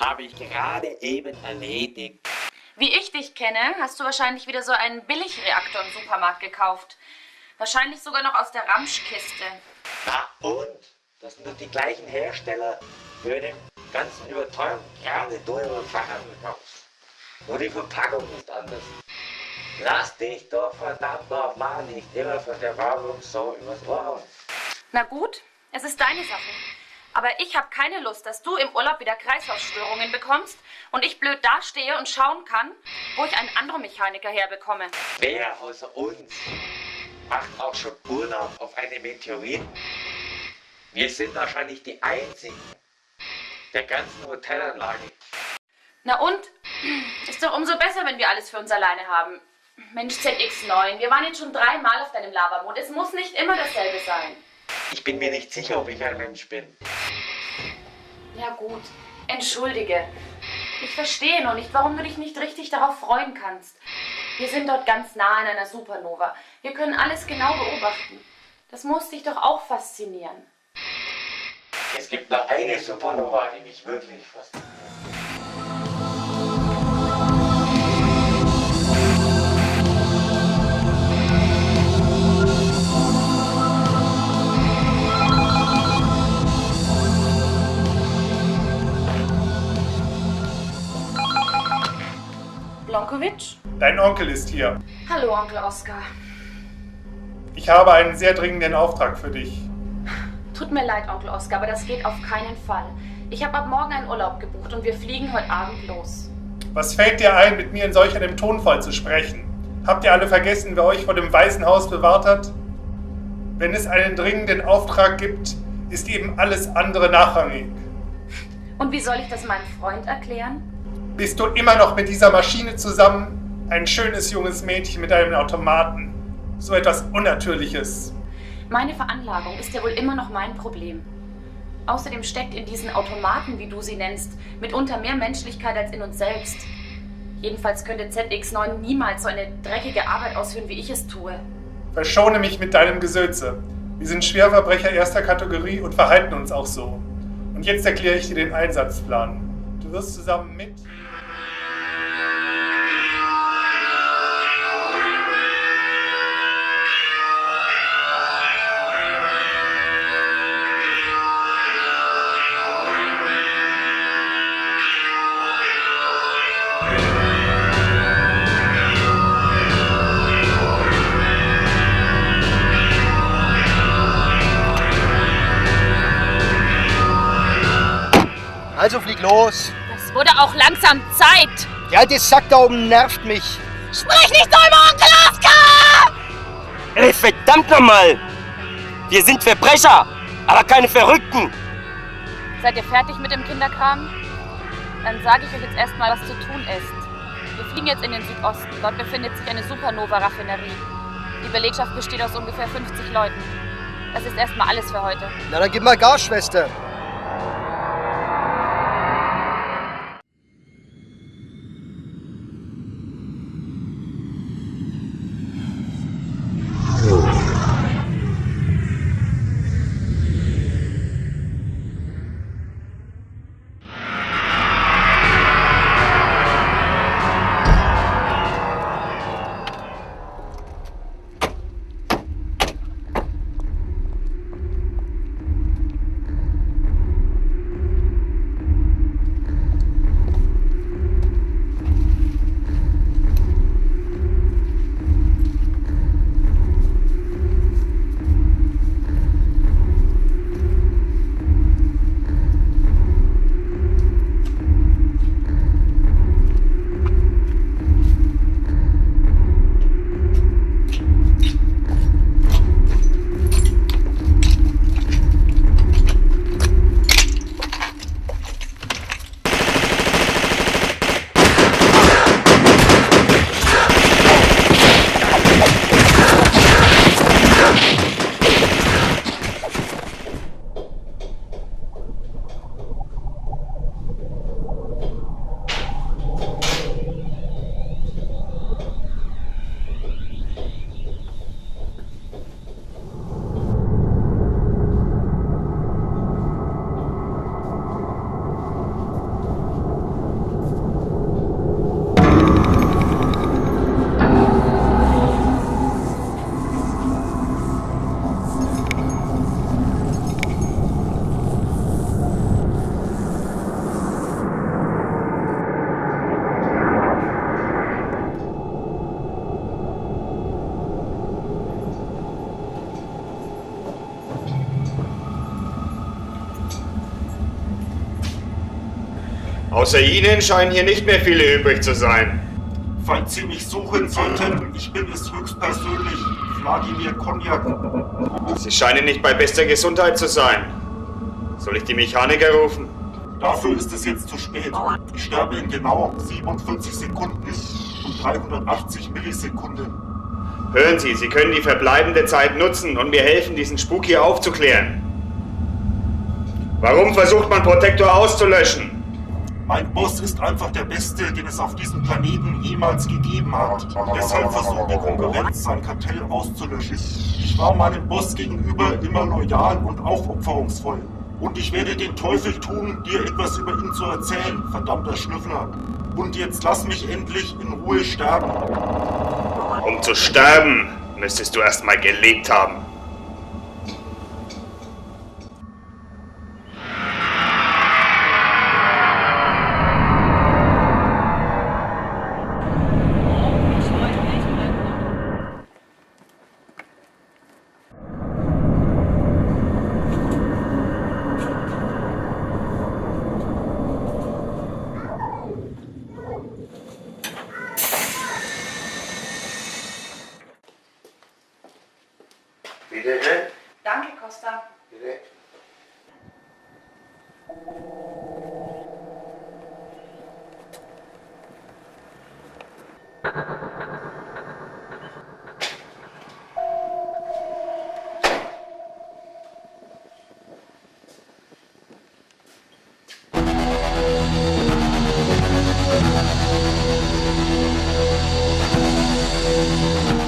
Habe ich gerade eben erledigt. Wie ich dich kenne, hast du wahrscheinlich wieder so einen Billigreaktor im Supermarkt gekauft. Wahrscheinlich sogar noch aus der Ramschkiste. Na und? Das sind doch die gleichen Hersteller für den ganzen überteuerten Kerne teure Fachankauft. Nur die Verpackung ist anders. Lass dich doch verdammt nochmal nicht immer von der Werbung so übers Ohr hauen. Na gut, es ist deine Sache. Aber ich habe keine Lust, dass du im Urlaub wieder Kreislaufstörungen bekommst und ich blöd dastehe und schauen kann, wo ich einen anderen Mechaniker herbekomme. Wer außer uns macht auch schon Urlaub auf einem Meteorit? Wir sind wahrscheinlich die Einzigen der ganzen Hotelanlage. Na und? Ist doch umso besser, wenn wir alles für uns alleine haben. Mensch, ZX9, wir waren jetzt schon 3 Mal auf deinem Lavamond. Es muss nicht immer dasselbe sein. Ich bin mir nicht sicher, ob ich ein Mensch bin. Ja gut, entschuldige. Ich verstehe noch nicht, warum du dich nicht richtig darauf freuen kannst. Wir sind dort ganz nah an einer Supernova. Wir können alles genau beobachten. Das muss dich doch auch faszinieren. Es gibt noch eine Supernova, die mich wirklich fasziniert. Blonkovic? Dein Onkel ist hier. Hallo, Onkel Oskar. Ich habe einen sehr dringenden Auftrag für dich. Tut mir leid, Onkel Oskar, aber das geht auf keinen Fall. Ich habe ab morgen einen Urlaub gebucht und wir fliegen heute Abend los. Was fällt dir ein, mit mir in solch einem Tonfall zu sprechen? Habt ihr alle vergessen, wer euch vor dem Waisenhaus bewahrt hat? Wenn es einen dringenden Auftrag gibt, ist eben alles andere nachrangig. Und wie soll ich das meinem Freund erklären? Bist du immer noch mit dieser Maschine zusammen? Ein schönes junges Mädchen mit einem Automaten. So etwas Unnatürliches. Meine Veranlagung ist ja wohl immer noch mein Problem. Außerdem steckt in diesen Automaten, wie du sie nennst, mitunter mehr Menschlichkeit als in uns selbst. Jedenfalls könnte ZX9 niemals so eine dreckige Arbeit ausführen, wie ich es tue. Verschone mich mit deinem Gesülze. Wir sind Schwerverbrecher erster Kategorie und verhalten uns auch so. Und jetzt erkläre ich dir den Einsatzplan. Du wirst zusammen mit... Also flieg los. Das Es wurde auch langsam Zeit. Ja, das Sack da oben nervt mich. Sprich nicht so über Onkel Oskar! Ey, verdammt nochmal! Wir sind Verbrecher, aber keine Verrückten! Seid ihr fertig mit dem Kinderkram? Dann sage ich euch jetzt erstmal, was zu tun ist. Wir fliegen jetzt in den Südosten. Dort befindet sich eine Supernova-Raffinerie. Die Belegschaft besteht aus ungefähr 50 Leuten. Das ist erstmal alles für heute. Na, dann gib mal Gas, Schwester. Außer Ihnen scheinen hier nicht mehr viele übrig zu sein. Falls Sie mich suchen sollten, ich bin es höchstpersönlich, Wladimir Konjak. Sie scheinen nicht bei bester Gesundheit zu sein. Soll ich die Mechaniker rufen? Dafür ist es jetzt zu spät. Ich sterbe in genau 47 Sekunden und 380 Millisekunden. Hören Sie, Sie können die verbleibende Zeit nutzen und mir helfen, diesen Spuk hier aufzuklären. Warum versucht man Protektor auszulöschen? Mein Boss ist einfach der Beste, den es auf diesem Planeten jemals gegeben hat. Deshalb versucht die Konkurrenz, sein Kartell auszulöschen. Ich war meinem Boss gegenüber immer loyal und aufopferungsvoll. Und ich werde den Teufel tun, dir etwas über ihn zu erzählen, verdammter Schnüffler. Und jetzt lass mich endlich in Ruhe sterben. Um zu sterben, müsstest du erst mal gelebt haben. Bitte? Danke, Costa. Bitte?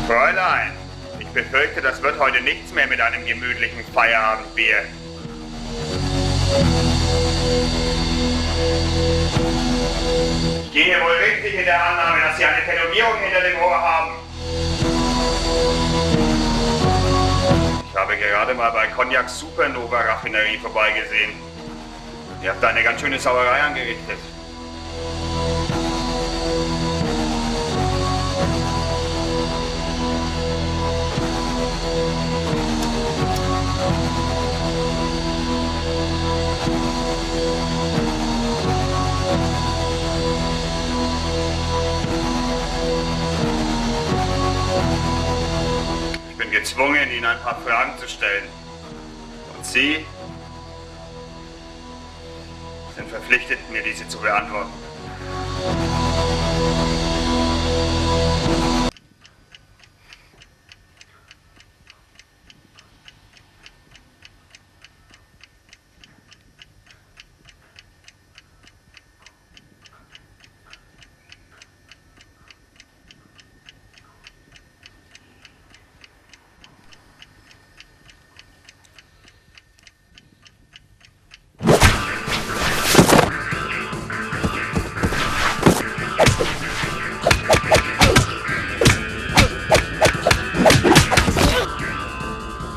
Fräulein, ich befürchte, das wird heute nichts mehr mit einem gemütlichen Feierabendbier. Ich gehe wohl richtig in der Annahme, dass Sie eine Tätowierung hinter dem Ohr haben. Ich habe gerade mal bei Konjak Supernova Raffinerie vorbeigesehen. Ihr habt da eine ganz schöne Sauerei angerichtet. bin gezwungen, Ihnen ein paar Fragen zu stellen. Und Sie sind verpflichtet, mir diese zu beantworten.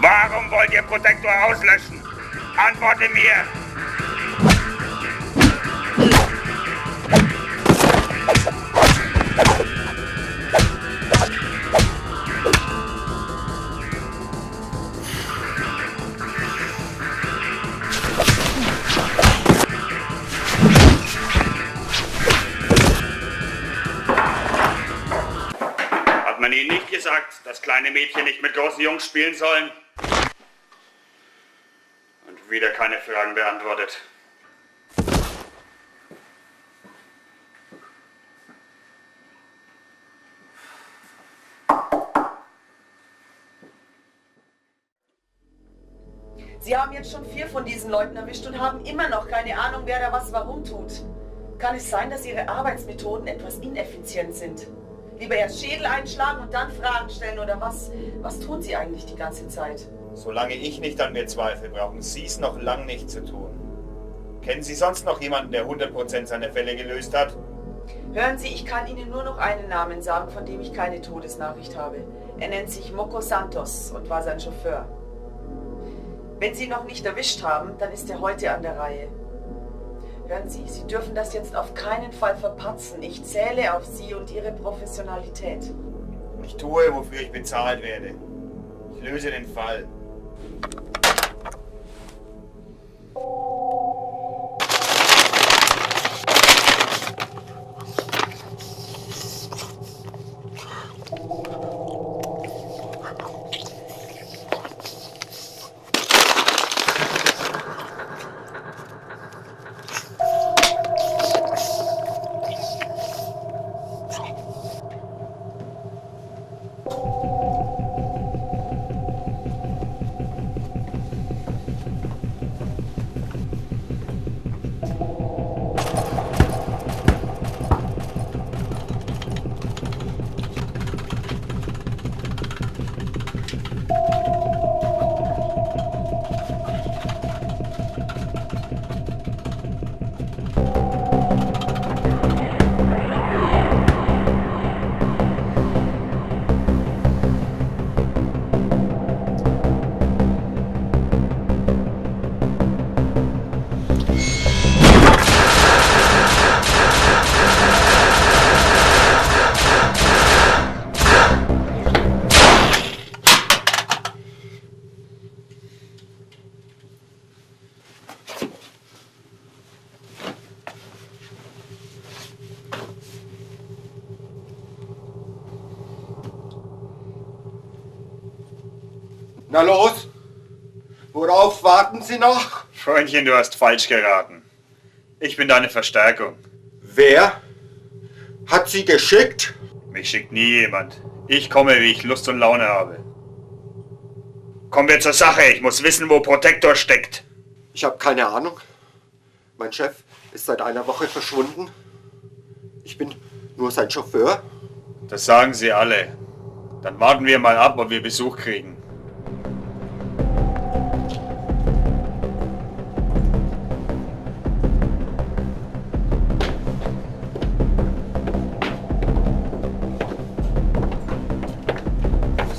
Warum wollt ihr Protektor auslöschen? Antworte mir! Hat man Ihnen nicht gesagt, dass kleine Mädchen nicht mit großen Jungs spielen sollen? Und wieder keine Fragen beantwortet. Sie haben jetzt schon 4 von diesen Leuten erwischt und haben immer noch keine Ahnung, wer da was warum tut. Kann es sein, dass Ihre Arbeitsmethoden etwas ineffizient sind? Lieber erst Schädel einschlagen und dann Fragen stellen oder was? Was tun Sie eigentlich die ganze Zeit? Solange ich nicht an mir zweifle, brauchen Sie es noch lang nicht zu tun. Kennen Sie sonst noch jemanden, der 100% seiner Fälle gelöst hat? Hören Sie, ich kann Ihnen nur noch einen Namen sagen, von dem ich keine Todesnachricht habe. Er nennt sich Moko Santos und war sein Chauffeur. Wenn Sie ihn noch nicht erwischt haben, dann ist er heute an der Reihe. Hören Sie, Sie dürfen das jetzt auf keinen Fall verpatzen. Ich zähle auf Sie und Ihre Professionalität. Ich tue, wofür ich bezahlt werde. Ich löse den Fall. Na los, worauf warten Sie noch? Freundchen, du hast falsch geraten. Ich bin deine Verstärkung. Wer hat Sie geschickt? Mich schickt nie jemand. Ich komme, wie ich Lust und Laune habe. Kommen wir zur Sache. Ich muss wissen, wo Protektor steckt. Ich habe keine Ahnung. Mein Chef ist seit einer Woche verschwunden. Ich bin nur sein Chauffeur. Das sagen sie alle. Dann warten wir mal ab, ob wir Besuch kriegen.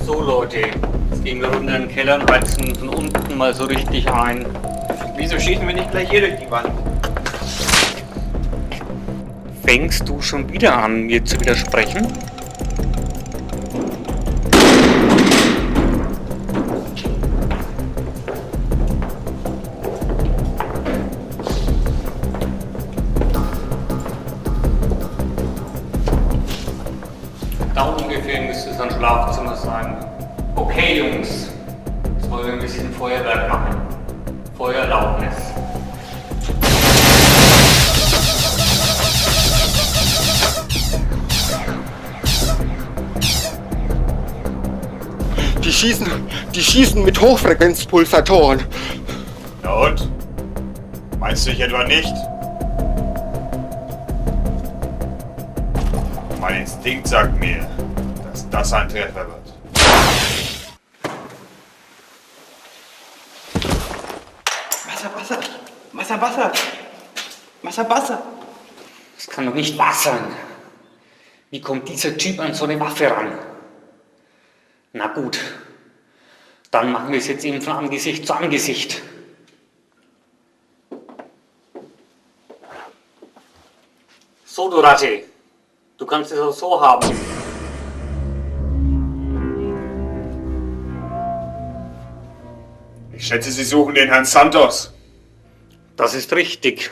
So Leute, jetzt gehen wir runter in den Keller und heizen von unten mal so richtig ein. Wieso schießen wir nicht gleich hier durch die Wand? Fängst du schon wieder an, mir zu widersprechen? Da ungefähr müsste es ein Schlafzimmer sein. Okay, Jungs. Jetzt wollen wir ein bisschen Feuerwerk machen. Feuererlaubnis. Die schießen mit Hochfrequenzpulsatoren. Na und? Meinst du ich etwa nicht? Mein Instinkt sagt mir, dass das ein Treffer wird. Wasser. Das kann doch nicht wahr sein. Wie kommt dieser Typ an so eine Waffe ran? Na gut, dann machen wir es jetzt eben von Angesicht zu Angesicht. So, du Ratte, du kannst es auch so haben. Ich schätze, Sie suchen den Herrn Santos. Das ist richtig.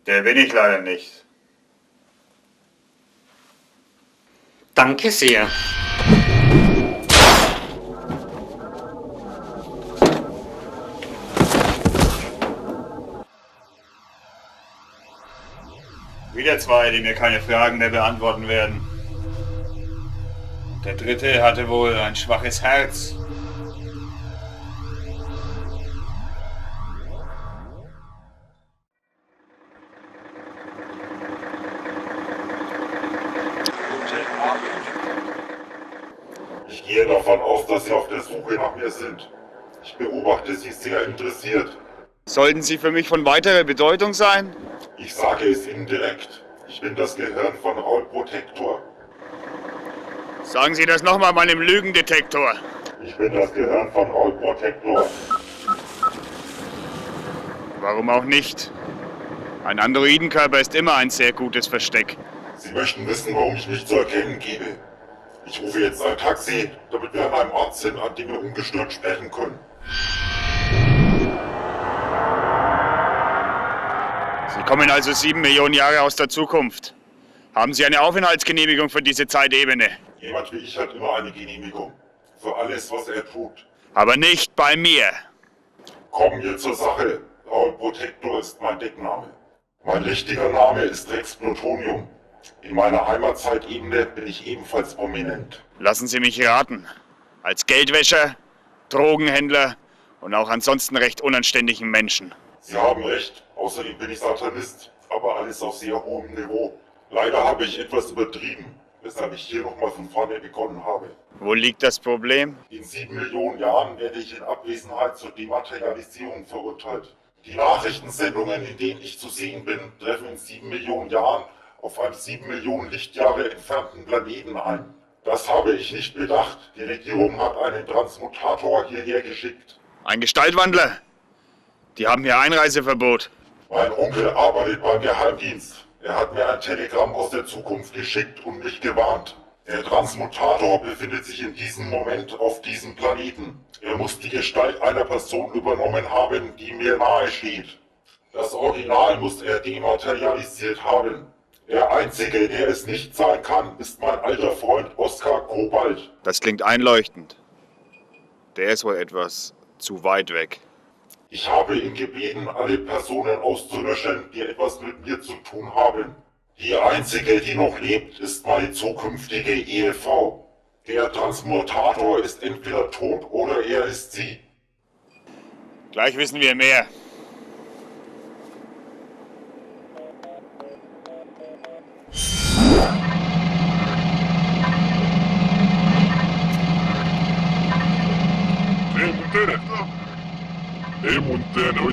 Der bin ich leider nicht. Danke sehr. Wieder zwei, die mir keine Fragen mehr beantworten werden. Und der dritte hatte wohl ein schwaches Herz. Ich gehe davon aus, dass Sie auf der Suche nach mir sind. Ich beobachte Sie sehr interessiert. Sollten Sie für mich von weiterer Bedeutung sein? Ich sage es Ihnen direkt. Ich bin das Gehirn von Raul Protector. Sagen Sie das nochmal meinem Lügendetektor. Ich bin das Gehirn von Raul Protector. Warum auch nicht? Ein Androidenkörper ist immer ein sehr gutes Versteck. Sie möchten wissen, warum ich mich zu erkennen gebe. Ich rufe jetzt ein Taxi, damit wir an einem Ort sind, an dem wir ungestört sprechen können. Sie kommen also 7 Millionen Jahre aus der Zukunft. Haben Sie eine Aufenthaltsgenehmigung für diese Zeitebene? Jemand wie ich hat immer eine Genehmigung. Für alles, was er tut. Aber nicht bei mir. Kommen wir zur Sache. Raul Protector ist mein Deckname. Mein richtiger Name ist Rex Plutonium. In meiner Heimatzeitebene bin ich ebenfalls prominent. Lassen Sie mich raten. Als Geldwäscher, Drogenhändler und auch ansonsten recht unanständigen Menschen. Sie haben recht. Außerdem bin ich Satanist. Aber alles auf sehr hohem Niveau. Leider habe ich etwas übertrieben, weshalb ich hier nochmal von vorne begonnen habe. Wo liegt das Problem? In 7 Millionen Jahren werde ich in Abwesenheit zur Dematerialisierung verurteilt. Die Nachrichtensendungen, in denen ich zu sehen bin, treffen in 7 Millionen Jahren auf einem 7 Millionen Lichtjahre entfernten Planeten ein. Das habe ich nicht bedacht. Die Regierung hat einen Transmutator hierher geschickt. Ein Gestaltwandler? Die haben hier Einreiseverbot. Mein Onkel arbeitet beim Geheimdienst. Er hat mir ein Telegramm aus der Zukunft geschickt und mich gewarnt. Der Transmutator befindet sich in diesem Moment auf diesem Planeten. Er muss die Gestalt einer Person übernommen haben, die mir nahe steht. Das Original muss er dematerialisiert haben. Der Einzige, der es nicht sein kann, ist mein alter Freund Oskar Kobalt. Das klingt einleuchtend. Der ist wohl etwas zu weit weg. Ich habe ihn gebeten, alle Personen auszulöschen, die etwas mit mir zu tun haben. Die einzige, die noch lebt, ist meine zukünftige Ehefrau. Der Transmutator ist entweder tot oder er ist sie. Gleich wissen wir mehr.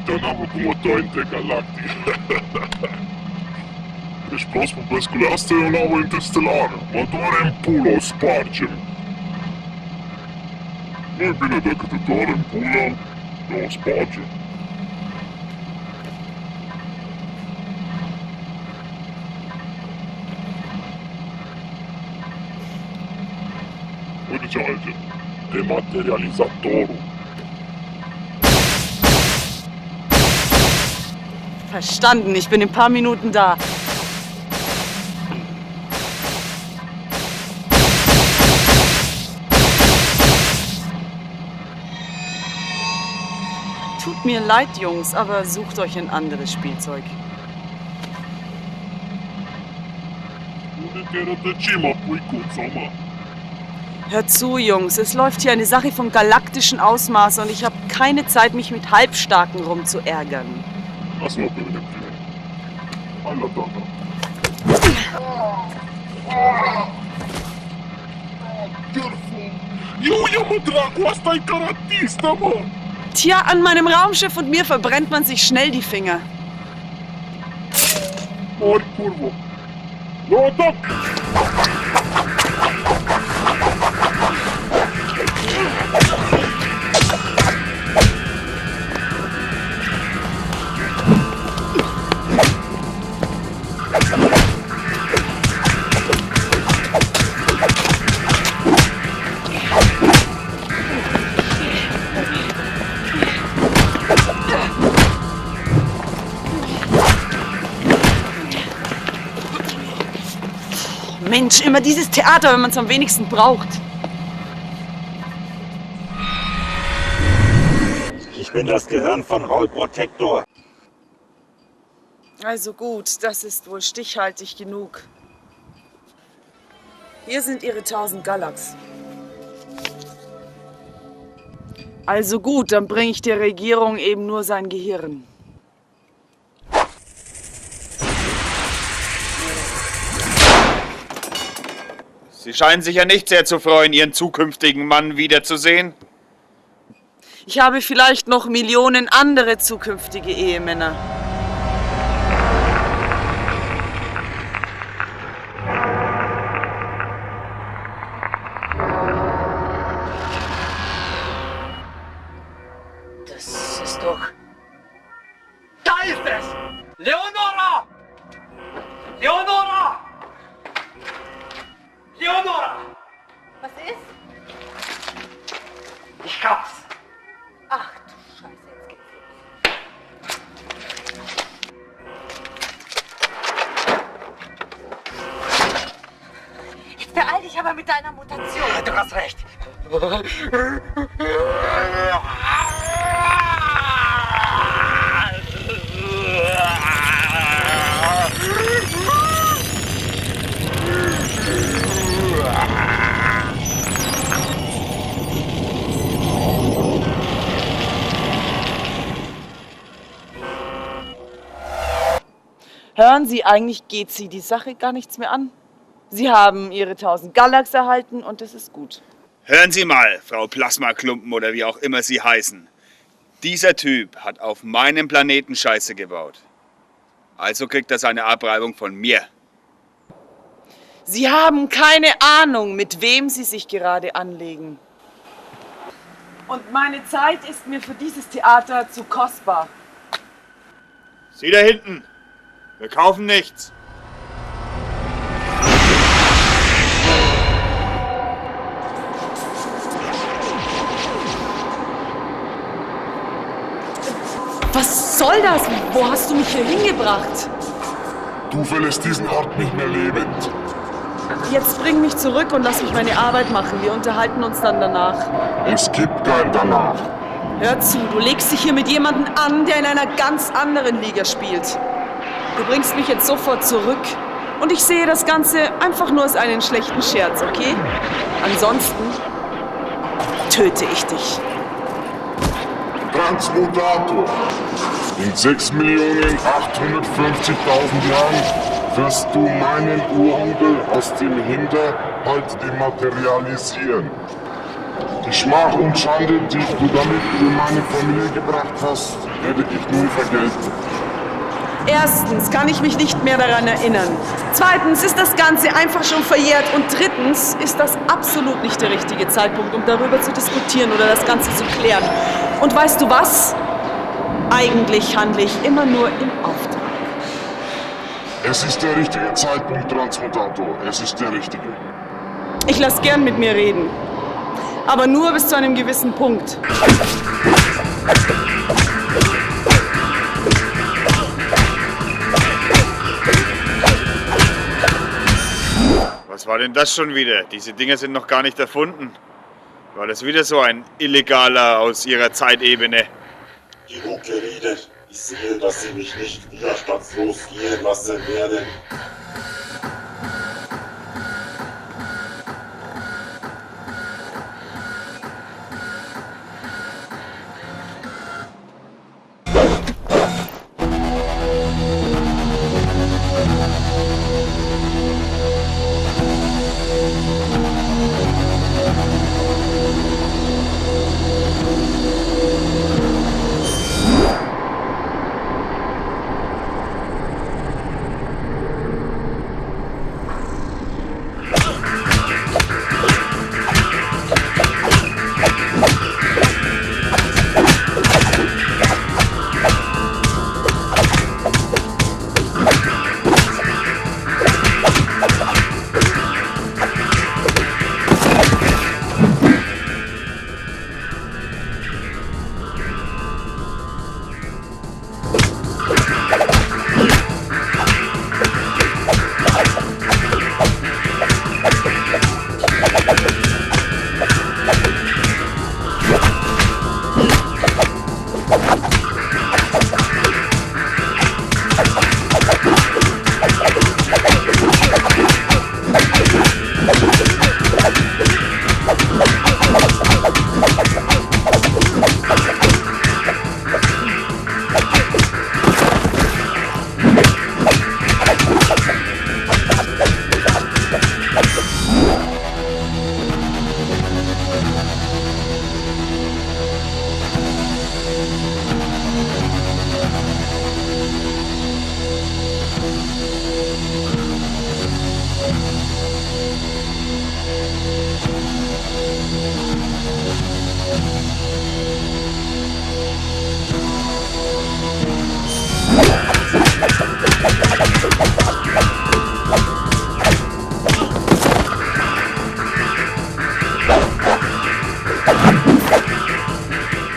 Tornamos como todo intergaláctico. Deci prospețul asta e o navă interstelară. Motoare în pulă o spargem. Nu-i bine decât te doare în pulă, dar o spargem. Uite ce alege. Dematerializatorul. Verstanden, ich bin in ein paar Minuten da. Tut mir leid, Jungs, aber sucht euch ein anderes Spielzeug. Hört zu, Jungs, es läuft hier eine Sache vom galaktischen Ausmaß und ich habe keine Zeit, mich mit Halbstarken rumzuärgern. Tja, an meinem Raumschiff und mir verbrennt man sich schnell die Finger. Mensch, immer dieses Theater, wenn man es am wenigsten braucht. Ich bin das Gehirn von Raul Protector. Also gut, das ist wohl stichhaltig genug. Hier sind Ihre 1000 Galax. Also gut, dann bringe ich der Regierung eben nur sein Gehirn. Sie scheinen sich ja nicht sehr zu freuen, Ihren zukünftigen Mann wiederzusehen. Ich habe vielleicht noch Millionen andere zukünftige Ehemänner. Das ist doch... Da ist es! Leonora! Leonora! Leonora! Was ist? Ich hab's! Ach du Scheiße, jetzt geht's los. Jetzt beeil dich aber mit deiner Mutation. Ja, du hast recht. Hören Sie, eigentlich geht Sie die Sache gar nichts mehr an. Sie haben Ihre 1000 Galax erhalten und das ist gut. Hören Sie mal, Frau Plasmaklumpen oder wie auch immer Sie heißen. Dieser Typ hat auf meinem Planeten Scheiße gebaut. Also kriegt er seine Abreibung von mir. Sie haben keine Ahnung, mit wem Sie sich gerade anlegen. Und meine Zeit ist mir für dieses Theater zu kostbar. Sie da hinten! Wir kaufen nichts. Was soll das? Wo hast du mich hier hingebracht? Du verlässt diesen Ort nicht mehr lebend. Jetzt bring mich zurück und lass mich meine Arbeit machen. Wir unterhalten uns dann danach. Es gibt kein Danach. Hör zu, du legst dich hier mit jemandem an, der in einer ganz anderen Liga spielt. Du bringst mich jetzt sofort zurück und ich sehe das Ganze einfach nur als einen schlechten Scherz, okay? Ansonsten töte ich dich. Transmutator. In 6.850.000 Jahren wirst du meinen Uronkel aus dem Hinterhalt dematerialisieren. Die Schmach und Schande, die du damit über meine Familie gebracht hast, werde ich nun vergelten. Erstens kann ich mich nicht mehr daran erinnern. Zweitens ist das Ganze einfach schon verjährt. Und drittens ist das absolut nicht der richtige Zeitpunkt, um darüber zu diskutieren oder das Ganze zu klären. Und weißt du was? Eigentlich handle ich immer nur im Auftrag. Es ist der richtige Zeitpunkt, Transmutator. Es ist der richtige. Ich lass gern mit mir reden. Aber nur bis zu einem gewissen Punkt. Was war denn das schon wieder? Diese Dinger sind noch gar nicht erfunden. War das wieder so ein Illegaler aus ihrer Zeitebene? Genug geredet. Ich sehe, dass Sie mich nicht widerstandslos gehen lassen werden.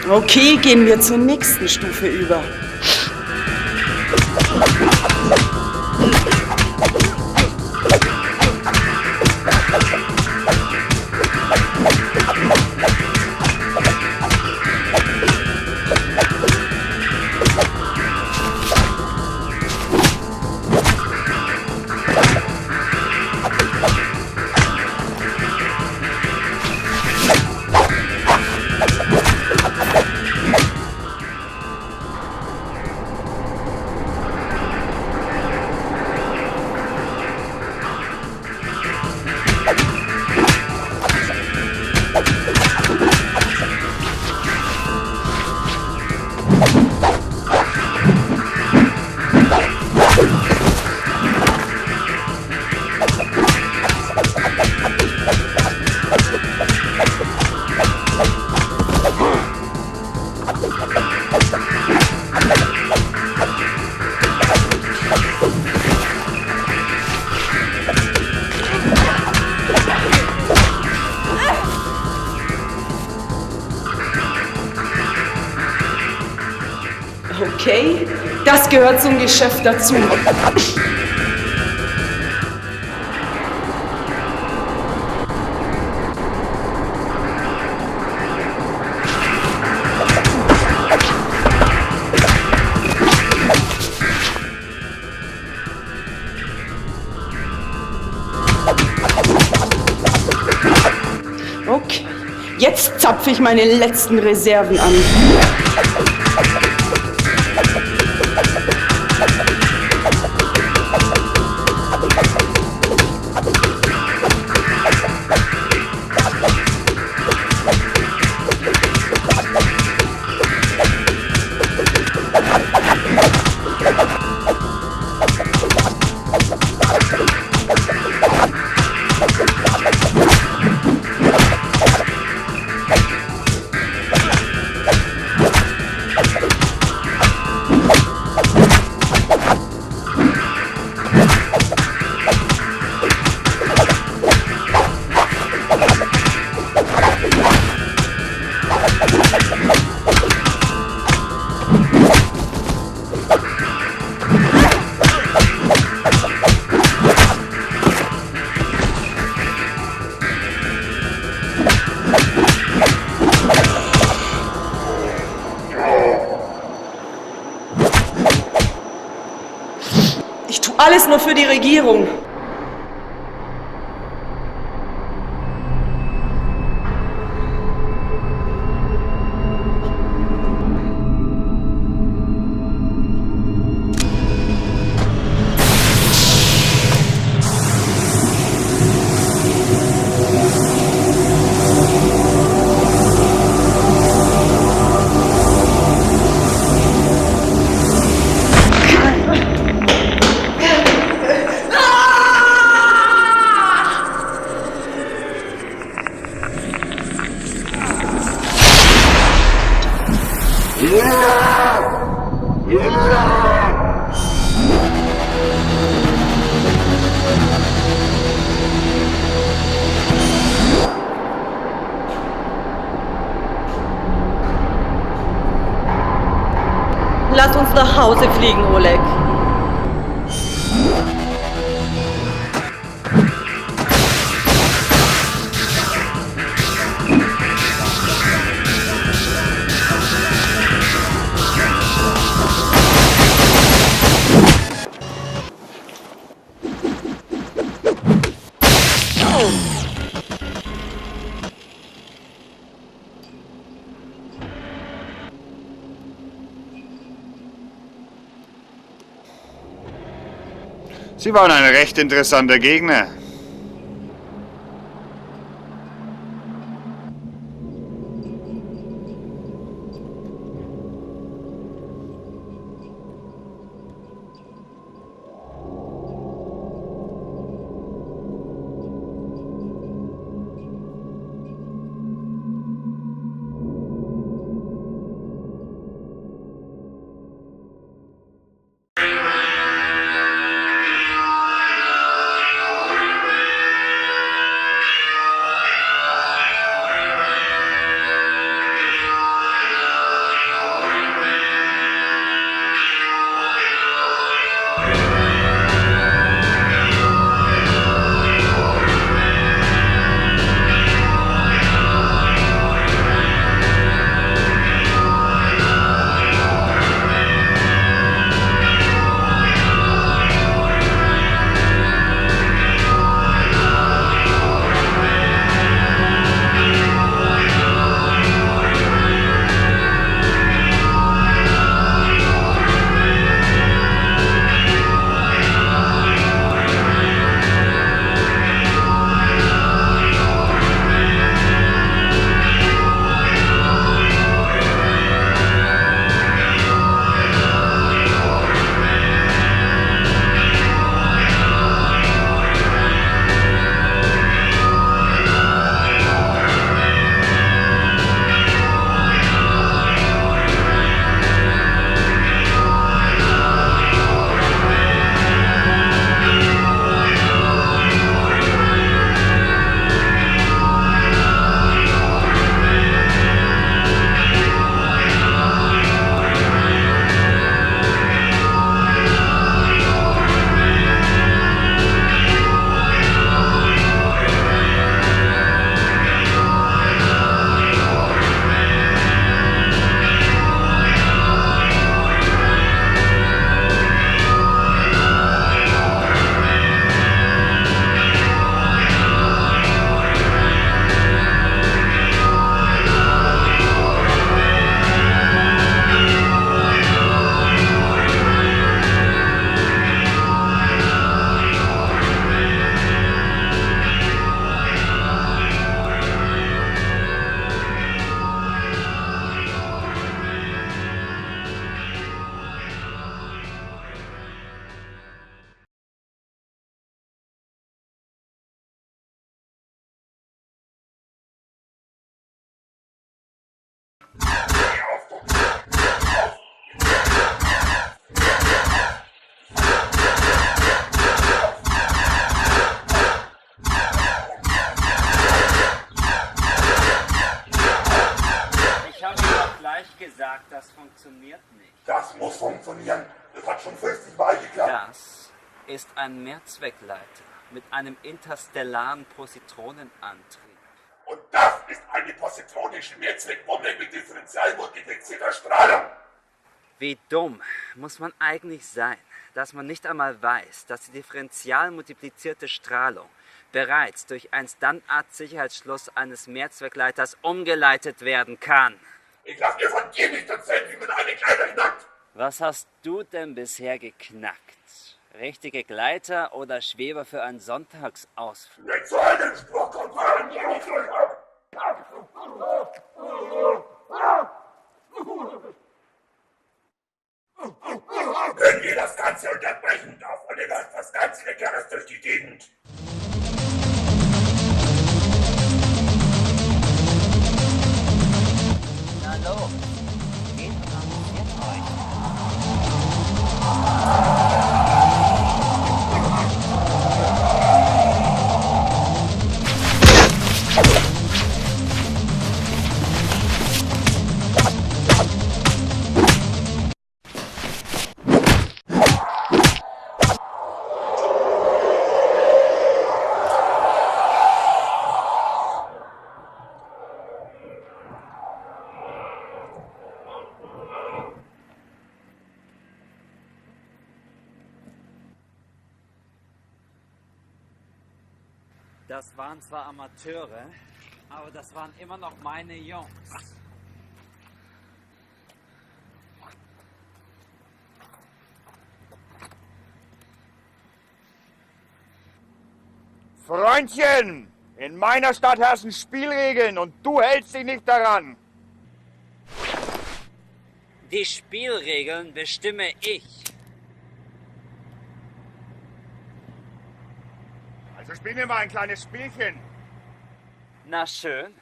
Okay, gehen wir zur nächsten Stufe über. Okay, das gehört zum Geschäft dazu. Okay, jetzt zapfe ich meine letzten Reserven an. alles nur für die Regierung. Lass uns nach Hause fliegen, Oleg. Sie waren ein recht interessanter Gegner. gesagt, das funktioniert nicht. Das muss funktionieren. Das hat schon 50 Mal geklappt. Das ist ein Mehrzweckleiter mit einem interstellaren Positronenantrieb. Und das ist eine positronische Mehrzweckbombe mit differentialmultiplizierter Strahlung. Wie dumm muss man eigentlich sein, dass man nicht einmal weiß, dass die differential multiplizierte Strahlung bereits durch ein Standardsicherheitsschloss eines Mehrzweckleiters umgeleitet werden kann. Ich lass dir von dir nicht erzählen, wie man eine Gleiter knackt. Was hast du denn bisher geknackt? Richtige Gleiter oder Schweber für einen Sonntagsausflug? Der Zeugenspruch kommt vor mir nicht durch. Können wir das Ganze unterbrechen? Da vorne läuft was ganz Leckeres durch die Gegend. Na los, geht und amüsiert euch. Das waren zwar Amateure, aber das waren immer noch meine Jungs. Freundchen, in meiner Stadt herrschen Spielregeln und du hältst dich nicht daran. Die Spielregeln bestimme ich. Also spielen wir mal ein kleines Spielchen. Na schön,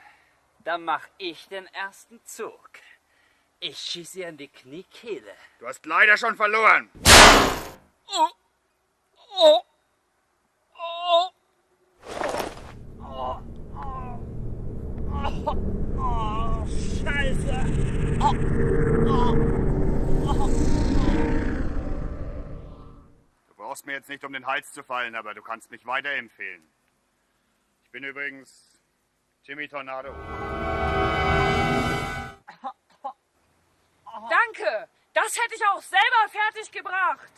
dann mach ich den ersten Zug. Ich schieße ihr in die Kniekehle. Du hast leider schon verloren. Oh. Oh. Oh. Oh. Oh. Oh. Scheiße. Oh. Oh. Oh. Du brauchst mir jetzt nicht um den Hals zu fallen, aber du kannst mich weiterempfehlen. Ich bin übrigens Jimmy Tornado. Danke! Das hätte ich auch selber fertig gebracht.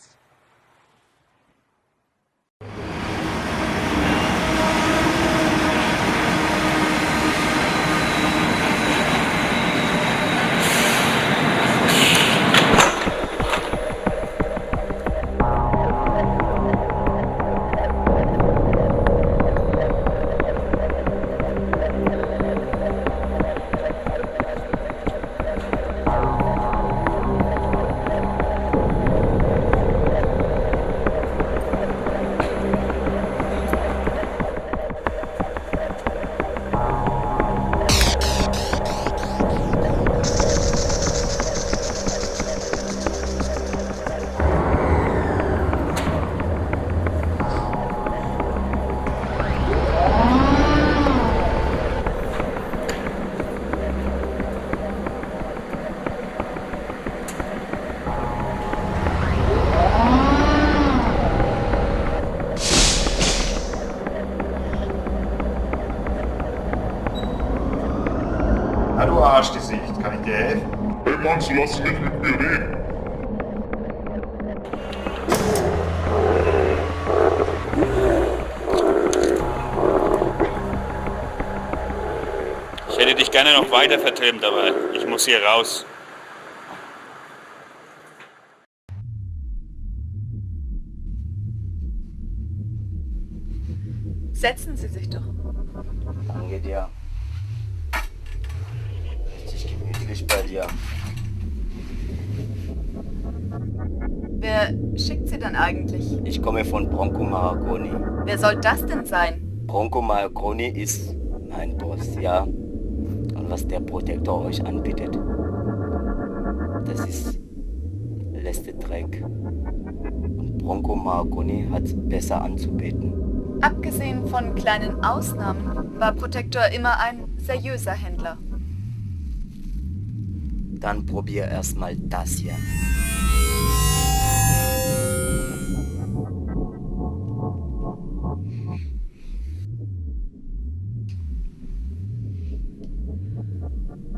Na du Arschgesicht, kann ich dir helfen? Hey Mann, lass mich mit mir reden. Ich hätte dich gerne noch weiter vertrimmt, aber ich muss hier raus. Setzen Sie sich doch. Danke dir. Richtig gemütlich bei dir. Wer schickt Sie denn eigentlich? Ich komme von Bronco Marconi. Wer soll das denn sein? Bronco Marconi ist mein Boss, ja. Und was der Protektor euch anbietet, das ist letzter Dreck. Und Bronco Marconi hat besser anzubieten. Abgesehen von kleinen Ausnahmen war Protektor immer ein seriöser Händler. Dann probier erstmal das hier.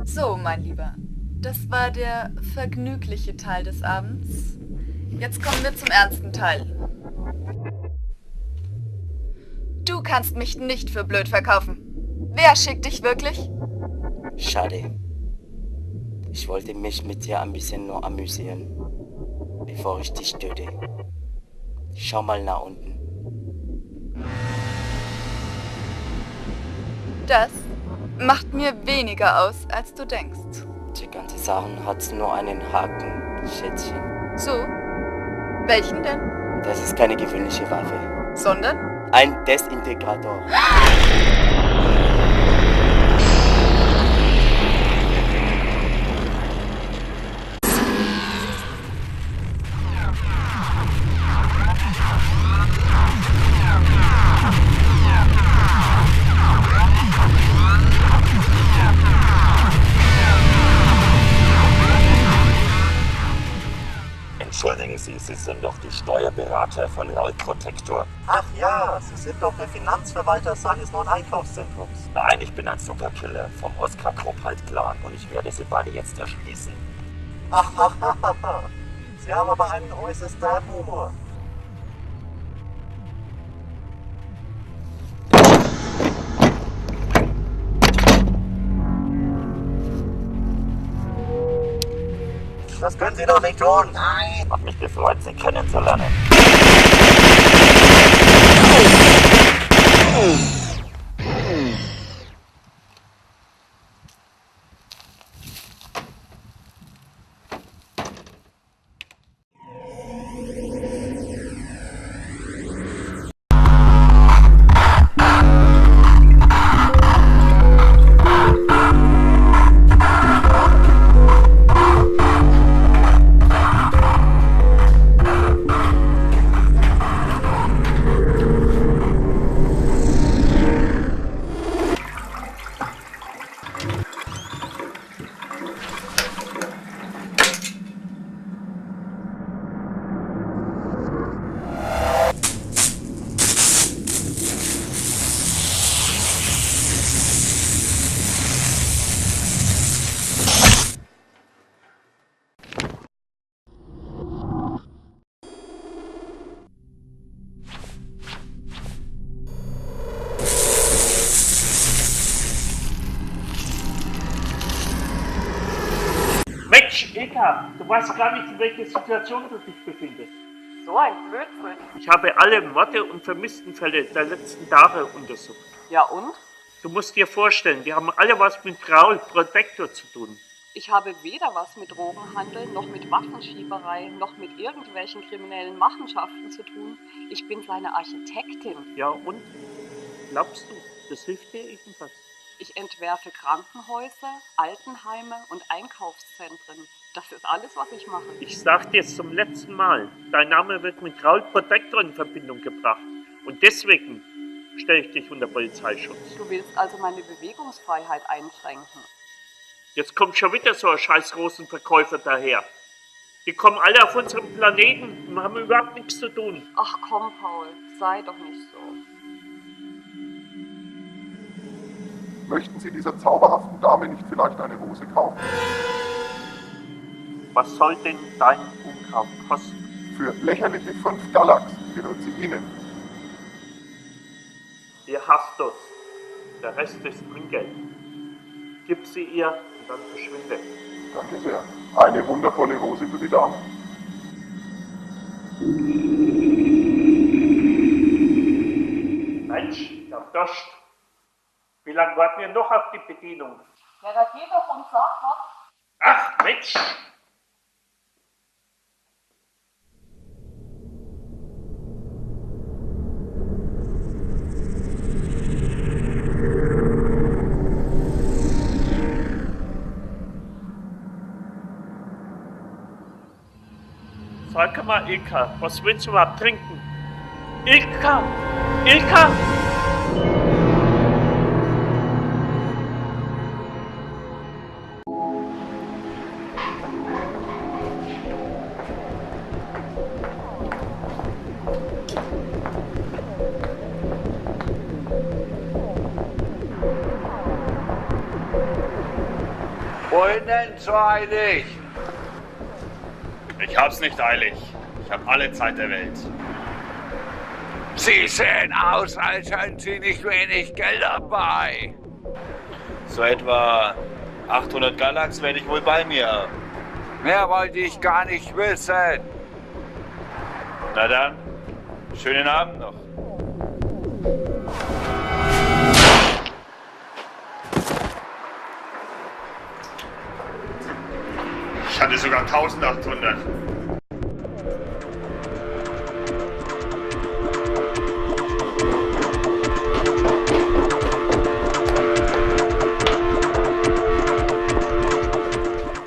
So, mein Lieber. Das war der vergnügliche Teil des Abends. Jetzt kommen wir zum ernsten Teil. Du kannst mich nicht für blöd verkaufen. Wer schickt dich wirklich? Schade. Ich wollte mich mit dir ein bisschen nur amüsieren, bevor ich dich töte. Schau mal nach unten. Das macht mir weniger aus, als du denkst. Die ganze Sache hat nur einen Haken, Schätzchen. So? Welchen denn? Das ist keine gewöhnliche Waffe. Sondern? Ein Desintegrator. Entschuldigen Sie, Sie sind doch die Steuerberater von Raul Protector. Ach ja, Sie sind doch der Finanzverwalter seines neuen Einkaufszentrums. Nein, ich bin ein Superkiller vom Oskar Kruppalt-Clan und ich werde Sie beide jetzt erschließen. Sie haben aber einen äußerst derben Humor. Das können Sie doch nicht tun. Nein. Hat mich gefreut, Sie kennenzulernen. Mensch, Eka, du weißt gar nicht, in welcher Situation du dich befindest. So ein Blödsinn. Ich habe alle Morde und Vermisstenfälle der letzten Tage untersucht. Ja und? Du musst dir vorstellen, die haben alle was mit Raul Protector zu tun. Ich habe weder was mit Drogenhandel, noch mit Waffenschieberei, noch mit irgendwelchen kriminellen Machenschaften zu tun. Ich bin seine Architektin. Ja und? Glaubst du, das hilft dir irgendwas? Ich entwerfe Krankenhäuser, Altenheime und Einkaufszentren. Das ist alles, was ich mache. Ich sag dir es zum letzten Mal, dein Name wird mit Raul Protector in Verbindung gebracht. Und deswegen stelle ich dich unter Polizeischutz. Du willst also meine Bewegungsfreiheit einschränken. Jetzt kommt schon wieder so ein scheiß Rosenverkäufer daher. Die kommen alle auf unserem Planeten und haben überhaupt nichts zu tun. Ach komm, Paul, sei doch nicht so. Möchten Sie dieser zauberhaften Dame nicht vielleicht eine Rose kaufen? Was soll denn dein Umkauf kosten? Für lächerliche 5 Galax gehört sie Ihnen. Ihr habt es. Der Rest ist Trinkgeld. Gib sie ihr und dann verschwinde. Danke sehr. Eine wundervolle Rose für die Dame. Mensch, ich hab Durst. Wie lange warten wir noch auf die Bedienung? Ja, da geh doch und sag was. Ach, Mensch! Sag mal, Ilka, was willst du überhaupt trinken? Ilka! Ilka! Wohin denn so eilig? Ich hab's nicht eilig. Ich hab alle Zeit der Welt. Sie sehen aus, als hätten Sie nicht wenig Geld dabei. So etwa 800 Galax werde ich wohl bei mir haben. Mehr wollte ich gar nicht wissen. Na dann, schönen Abend noch. Ich hatte sogar 1800.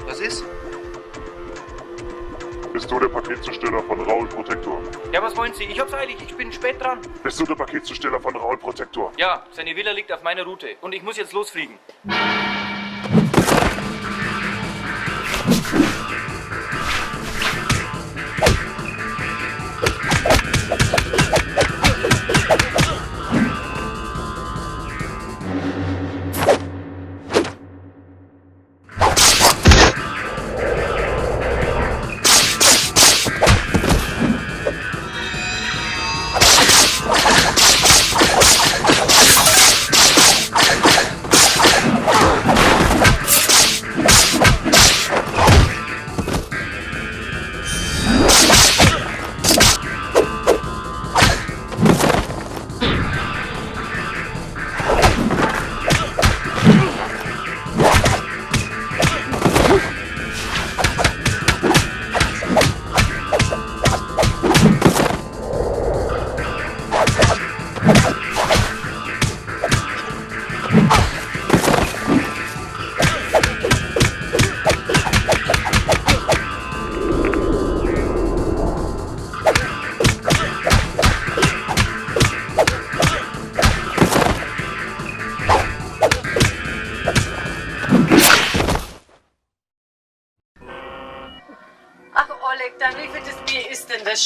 Was ist? Bist du der Paketzusteller von Raoul Protektor? Ja, was wollen Sie? Ich hab's eilig, ich bin spät dran. Bist du der Paketzusteller von Raoul Protektor? Ja, seine Villa liegt auf meiner Route und ich muss jetzt losfliegen.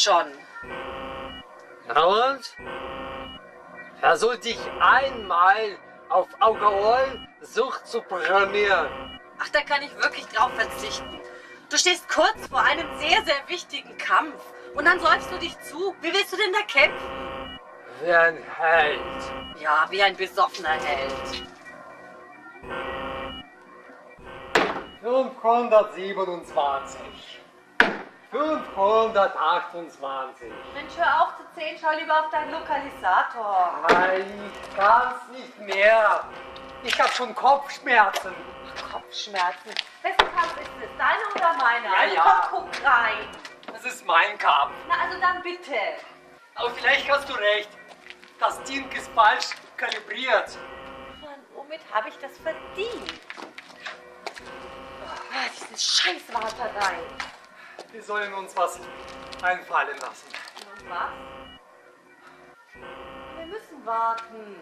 Schon. Und? Versuch dich einmal auf Alkoholsucht zu programmieren. Ach, da kann ich wirklich drauf verzichten. Du stehst kurz vor einem sehr, sehr wichtigen Kampf und dann säufst du dich zu. Wie willst du denn da kämpfen? Wie ein Held. Ja, wie ein besoffener Held. 527. 528. Mensch, hör auf zu zählen, schau lieber auf deinen Lokalisator. Nein, ich kann's nicht mehr. Ich hab schon Kopfschmerzen. Kopfschmerzen? Wessen Kampf ist es? Deine oder meine? Ja, also ja. komm, guck rein. Das ist mein Kampf. Na, also dann bitte. Aber vielleicht hast du recht. Das Ding ist falsch kalibriert. Mann, womit habe ich das verdient? Ah, diese Scheißwarterei. Wir sollen uns was einfallen lassen. Und was? Wir müssen warten.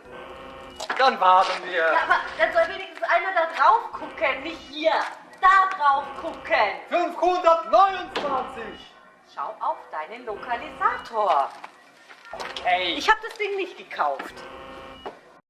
Dann warten wir. Ja, aber dann soll wenigstens einer da drauf gucken, nicht hier. Da drauf gucken. 529. Schau auf deinen Lokalisator. Okay. Ich habe das Ding nicht gekauft.